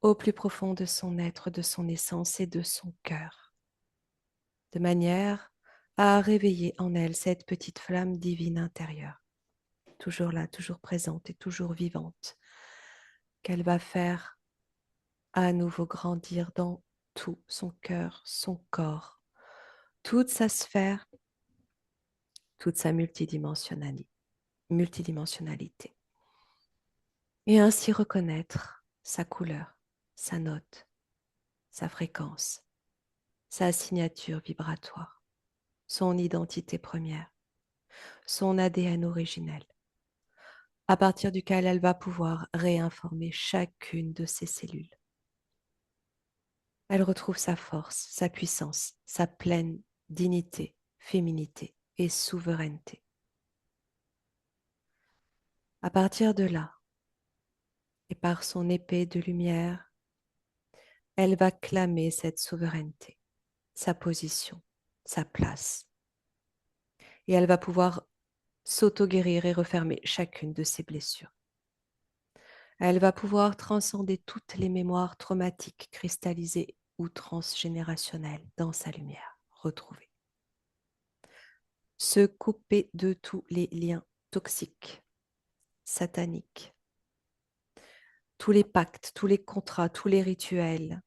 au plus profond de son être, de son essence et de son cœur, de manière à réveiller en elle cette petite flamme divine intérieure, toujours là, toujours présente et toujours vivante, qu'elle va faire à nouveau grandir dans tout son cœur, son corps, toute sa sphère, toute sa multidimensionnalité. Et ainsi reconnaître sa couleur, sa note, sa fréquence, sa signature vibratoire, son identité première, son ADN originel, à partir duquel elle va pouvoir réinformer chacune de ses cellules. Elle retrouve sa force, sa puissance, sa pleine dignité, féminité et souveraineté. À partir de là, Et par son épée de lumière, elle va clamer cette souveraineté, sa position, sa place. Et elle va pouvoir s'auto-guérir et refermer chacune de ses blessures. Elle va pouvoir transcender toutes les mémoires traumatiques cristallisées ou transgénérationnelles dans sa lumière retrouvée. Se couper de tous les liens toxiques, sataniques, tous les pactes, tous les contrats, tous les rituels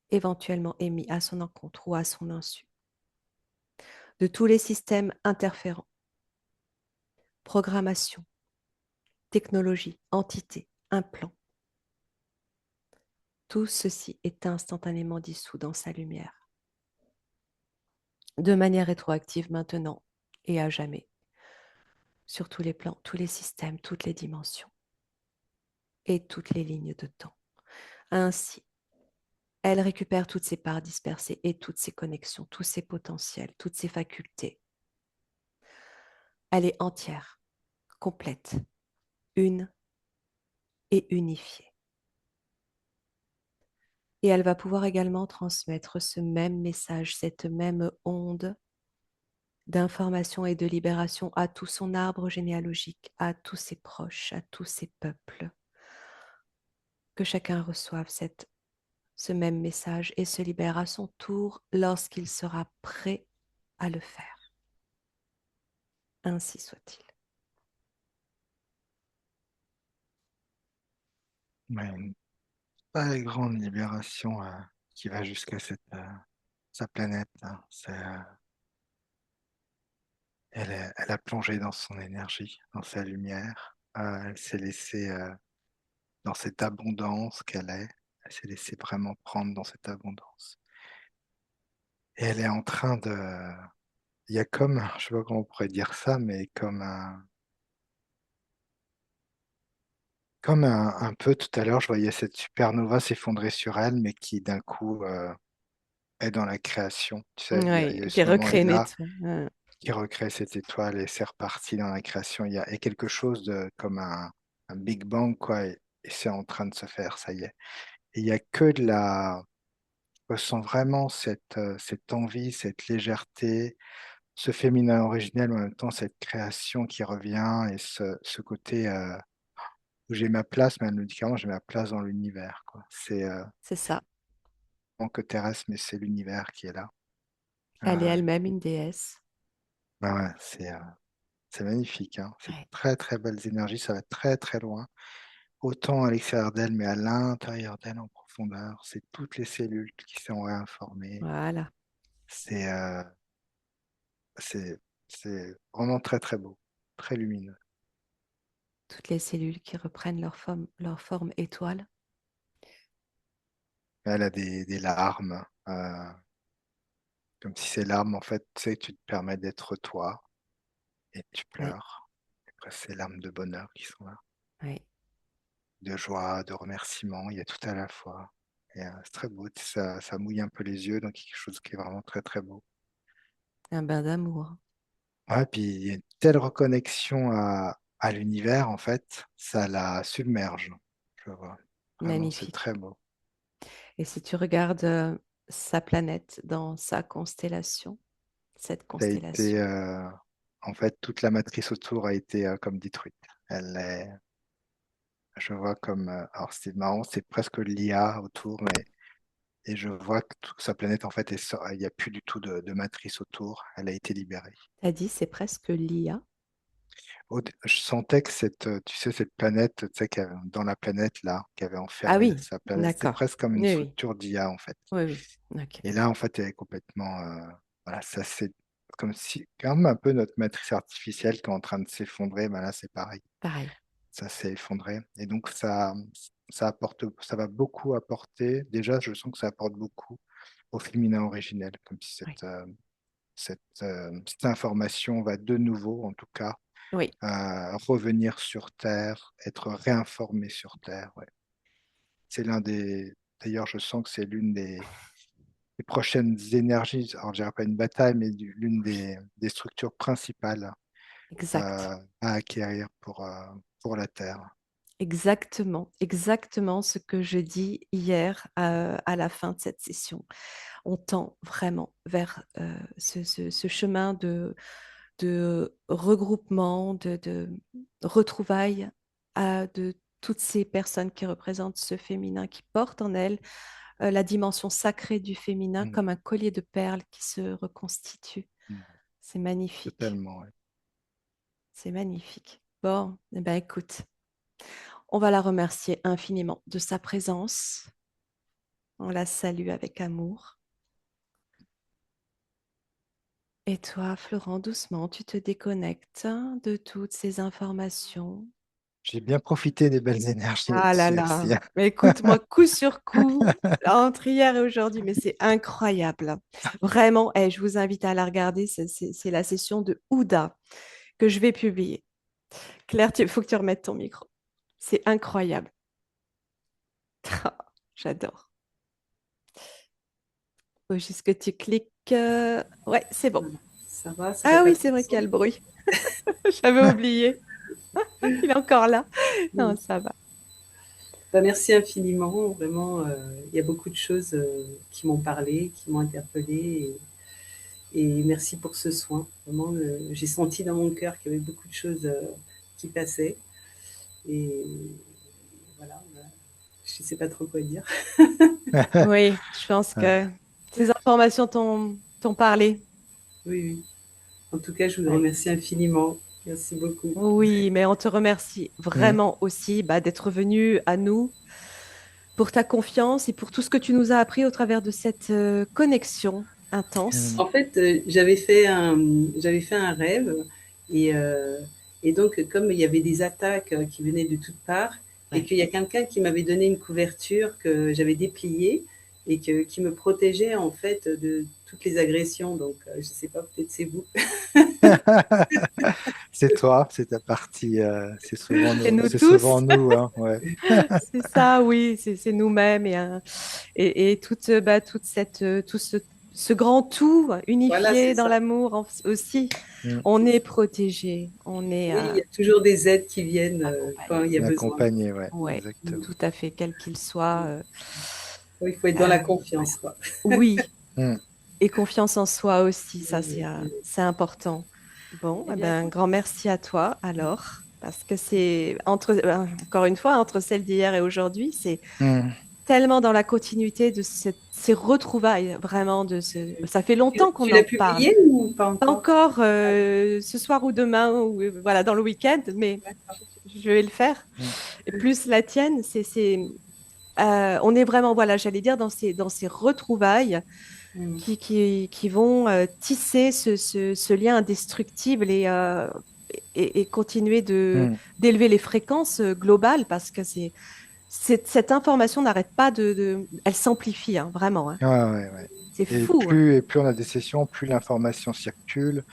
éventuellement émis à son encontre ou à son insu, de tous les systèmes interférents, programmation, technologie, entité, implants. Tout ceci est instantanément dissous dans sa lumière, de manière rétroactive maintenant et à jamais, sur tous les plans, tous les systèmes, toutes les dimensions et toutes les lignes de temps. Ainsi, elle récupère toutes ses parts dispersées et toutes ses connexions, tous ses potentiels, toutes ses facultés. Elle est entière, complète, une et unifiée. Et elle va pouvoir également transmettre ce même message, cette même onde d'information et de libération à tout son arbre généalogique, à tous ses proches, à tous ses peuples. Que chacun reçoive ce même message et se libère à son tour lorsqu'il sera prêt à le faire. Ainsi soit-il. Ouais, une très grande libération qui va jusqu'à sa planète, hein. Elle a plongé dans son énergie, dans sa lumière. Elle s'est laissée dans cette abondance qu'elle est. Elle s'est laissée vraiment prendre dans cette abondance. Et elle est en train de... Il y a comme, je sais pas comment on pourrait dire ça, mais un peu tout à l'heure, je voyais cette supernova s'effondrer sur elle, mais qui d'un coup est dans la création. Tu sais, il Oui, y a eu qui ce moment recrée là net. qui recrée cette étoile et c'est reparti dans la création. Il y a quelque chose de comme un Big Bang, quoi, et c'est en train de se faire, ça y est. Et il y a que de la... Je ressens vraiment cette envie, cette légèreté, ce féminin originel, mais en même temps cette création qui revient et ce côté où j'ai ma place, mais elle me dit carrément, j'ai ma place dans l'univers, quoi. C'est C'est ça. pas que terrestre, mais c'est l'univers qui est là. Elle est Euh, elle-même une déesse. ouais, c'est magnifique, hein. C'est Ouais. très très belles énergies, ça va très très loin. Autant à l'extérieur d'elle, mais à l'intérieur d'elle en profondeur. C'est toutes les cellules qui sont réinformées. Voilà. C'est c'est c'est vraiment très très beau, très lumineux. Toutes les cellules qui reprennent leur forme étoile. Elle a des larmes, comme si ces larmes, en fait, tu sais, tu te permets d'être toi et tu Oui, pleures. Et après, ces larmes de bonheur qui sont là, oui. de joie, de remerciement, il y a tout à la fois. Et c'est très beau, ça mouille un peu les yeux, donc il y a quelque chose qui est vraiment très très beau. Un bain d'amour. Ouais, puis il y a une telle reconnexion à l'univers, en fait, ça la submerge, je vois. Vraiment, c'est très Magnifique. beau. Et si tu regardes sa planète dans sa constellation, cette Ça a été, constellation, en fait, toute la matrice autour a été comme détruite. Je vois comme, alors c'est marrant, c'est presque l'IA autour, mais et je vois que toute sa planète, en fait, il n'y a plus du tout de matrice autour. Elle a été libérée. t'as dit c'est presque l'IA. Je sentais que tu sais, cette planète, tu sais, dans la planète là, qui avait Ah enfermé oui, sa planète, c'était d'accord. presque comme une Oui, oui, structure d'IA, en fait. oui, oui. Ok, Et là, en fait, elle est complètement, voilà, ça c'est comme si, comme un peu notre matrice artificielle qui est en train de s'effondrer, ben là, c'est pareil. pareil. Ça s'est effondré. Et donc, ça va beaucoup apporter. Déjà, je sens que ça apporte beaucoup au féminin originel, comme si Oui, cette information va de nouveau, en tout cas, oui, revenir sur Terre, être réinformée sur Terre. Ouais. C'est d'ailleurs, je sens que c'est l'une des prochaines énergies, alors je dirais pas une bataille, mais l'une des structures principales exact, à acquérir pour la Terre. Exactement, exactement ce que je dis hier à la fin de cette session. On tend vraiment vers ce chemin de regroupement, de retrouvailles de toutes ces personnes qui représentent ce féminin, qui portent en elles la dimension sacrée du féminin Mm, comme un collier de perles qui se reconstitue. mm, C'est magnifique, totalement, ouais. c'est magnifique. Bon, eh ben écoute, on va la remercier infiniment de sa présence. On la salue avec amour. Et toi, Florent, doucement, tu te déconnectes de toutes ces informations. J'ai bien profité des belles énergies Ah là là-dessus là, aussi. mais écoute, moi, coup sur coup, entre hier et aujourd'hui, mais c'est incroyable. Vraiment, je vous invite à la regarder. C'est la session de Ouda que je vais publier. Claire, il faut que tu remettes ton micro. C'est incroyable. J'adore. Faut juste que tu cliques. Ouais, c'est bon. Voilà. Ça va, ça fait Ah pas oui, trop c'est de vrai qu'il y a son. le bruit. J'avais oublié. Il est encore là. Mm. Non, ça va. Bah, merci infiniment. Vraiment, il y a beaucoup de choses qui m'ont parlé, qui m'ont interpellée. Et merci pour ce soin. Vraiment, j'ai senti dans mon cœur qu'il y avait beaucoup de choses qui passaient. Et voilà, je ne sais pas trop quoi dire. Oui, je pense Ouais. que ces informations t'ont parlé. Oui, oui. En tout cas, je vous Ouais. remercie infiniment. Merci beaucoup. Oui, mais on te remercie Mm. vraiment aussi d'être venu à nous pour ta confiance et pour tout ce que tu nous as appris au travers de cette connexion intense. En fait, j'avais fait un rêve et, euh, et donc comme il y avait des attaques qui venaient de toutes parts et Ouais. qu'il y a quelqu'un qui m'avait donné une couverture que j'avais dépliée et qui me protégeait en fait de toutes les agressions. Donc, je ne sais pas, peut-être c'est vous. C'est toi, c'est ta partie, Et nous c'est souvent tous, nous, hein, ouais. c'est ça, oui, c'est nous-mêmes et toute tout ce grand tout Voilà, unifié c'est dans ça. l'amour aussi. Mm. On est protégé, on est Oui, il y a toujours des aides qui viennent quand accompagné. il y a besoin. Accompagné, ouais, Ouais, exactement. tout à fait, quel qu'il soit. Oui, il faut être dans la Euh, confiance, quoi. oui, Mm. et confiance en soi aussi, ça Oui, oui. c'est important. Bon, Eh eh bien, ben, un grand merci à toi alors, parce que c'est encore une fois, entre celle d'hier et aujourd'hui, c'est Mm. tellement dans la continuité de ces retrouvailles, vraiment, ça fait longtemps qu'on tu en l'as parle. publié ou pas Pas encore? encore ce soir ou demain, ou voilà, dans le week-end, mais je vais le faire. Mm. Et plus la tienne, on est vraiment, voilà, j'allais dire, dans ces retrouvailles Mm. qui vont tisser ce lien indestructible et continuer Mm. d'élever les fréquences globales parce que cette information n'arrête pas elle s'amplifie, hein, vraiment, hein. Ouais, ouais, ouais. C'est fou, hein. Et plus on a des sessions, plus l'information circule,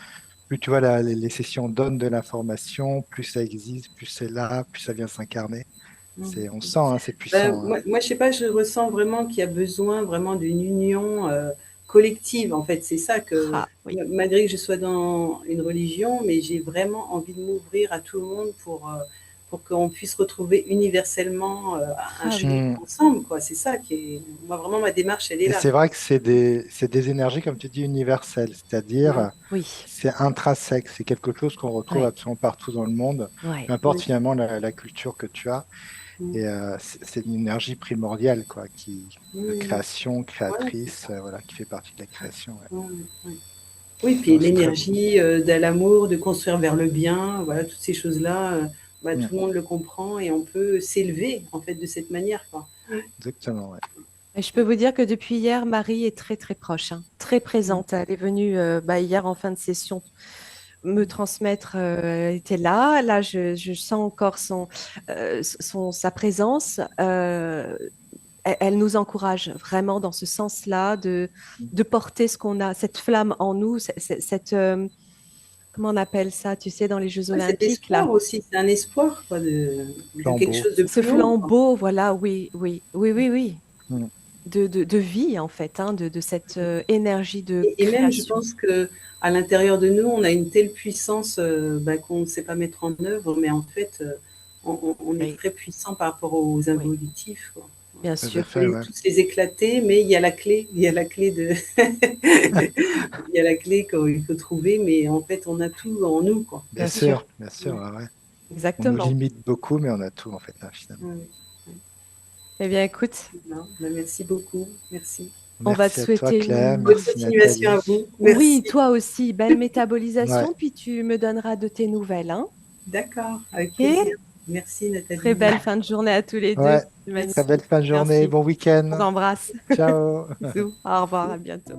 plus tu vois, les sessions donnent de l'information, plus ça existe, plus c'est là, plus ça vient s'incarner. Mm. On sent, hein, c'est puissant, hein. Moi, je sais pas, je ressens vraiment qu'il y a besoin vraiment d'une union collective. En fait, c'est ça que, Ah, oui, malgré que je sois dans une religion, mais j'ai vraiment envie de m'ouvrir à tout le monde pour qu'on puisse retrouver universellement un ah chemin oui, Mm. ensemble, quoi. C'est ça qui est, moi, vraiment, ma démarche, elle est Et là. c'est vrai que c'est des énergies, comme tu dis, universelles, Mm. c'est-à-dire oui, c'est intrinsèque, c'est quelque chose qu'on retrouve ouais, absolument partout dans le monde, peu ouais. importe finalement la culture que tu as. Mm. Et c'est une énergie primordiale, quoi, de Mm. création, Voilà, c'est créatrice, ça. voilà, qui fait partie de la création. Ouais. Ouais, ouais. Oui, puis Non, c'est très beau. l'énergie de l'amour, de construire vers le bien, voilà, toutes ces choses-là, Mm. tout le monde le comprend et on peut s'élever en fait de cette manière, quoi. Exactement, ouais. Et je peux vous dire que depuis hier, Marie est très très proche, hein, très Mm. présente. Elle est venue hier en fin de session me transmettre, elle était là. Là, je sens encore sa présence. Elle nous encourage vraiment dans ce sens-là de porter ce qu'on a, cette flamme en nous, comment on appelle ça, tu sais, dans les Jeux Ouais, cet Olympiques, espoir là. aussi, c'est un espoir quoi, de quelque Flambeau. chose de Ce plus haut, quoi. flambeau, voilà, oui, oui, oui, oui, oui, Mm. de vie, en fait, hein, de cette énergie de Et même, je création. pense que à l'intérieur de nous, on a une telle puissance qu'on ne sait pas mettre en œuvre, mais en fait, on est Oui. très puissant par rapport aux involutifs, quoi. Bien Tout à sûr. On fait, peut ouais. tous les éclater, mais il y a la clé, il y a la clé de, il y a la clé qu'il faut trouver, mais en fait, on a tout en nous, quoi. Bien Bien sûr. sûr, ouais, ouais. On nous Exactement. limite beaucoup, mais on a tout, en fait, là, finalement. Ouais. Eh bien, écoute, Non, ben, merci beaucoup, merci. on va te Merci à toi, souhaiter Claire. une... Bonne Merci, continuation à Nathalie. vous. Oui, Merci. toi aussi, belle Ouais, métabolisation, puis tu me donneras de tes nouvelles, hein? D'accord, avec Ok? plaisir. Merci Très Nathalie. belle fin de journée à tous les deux. ouais. C'est Merci. Très belle magnifique. fin de journée. Merci. Bon On week-end. t'embrasse. Ciao. Bisous. Au revoir, à bientôt.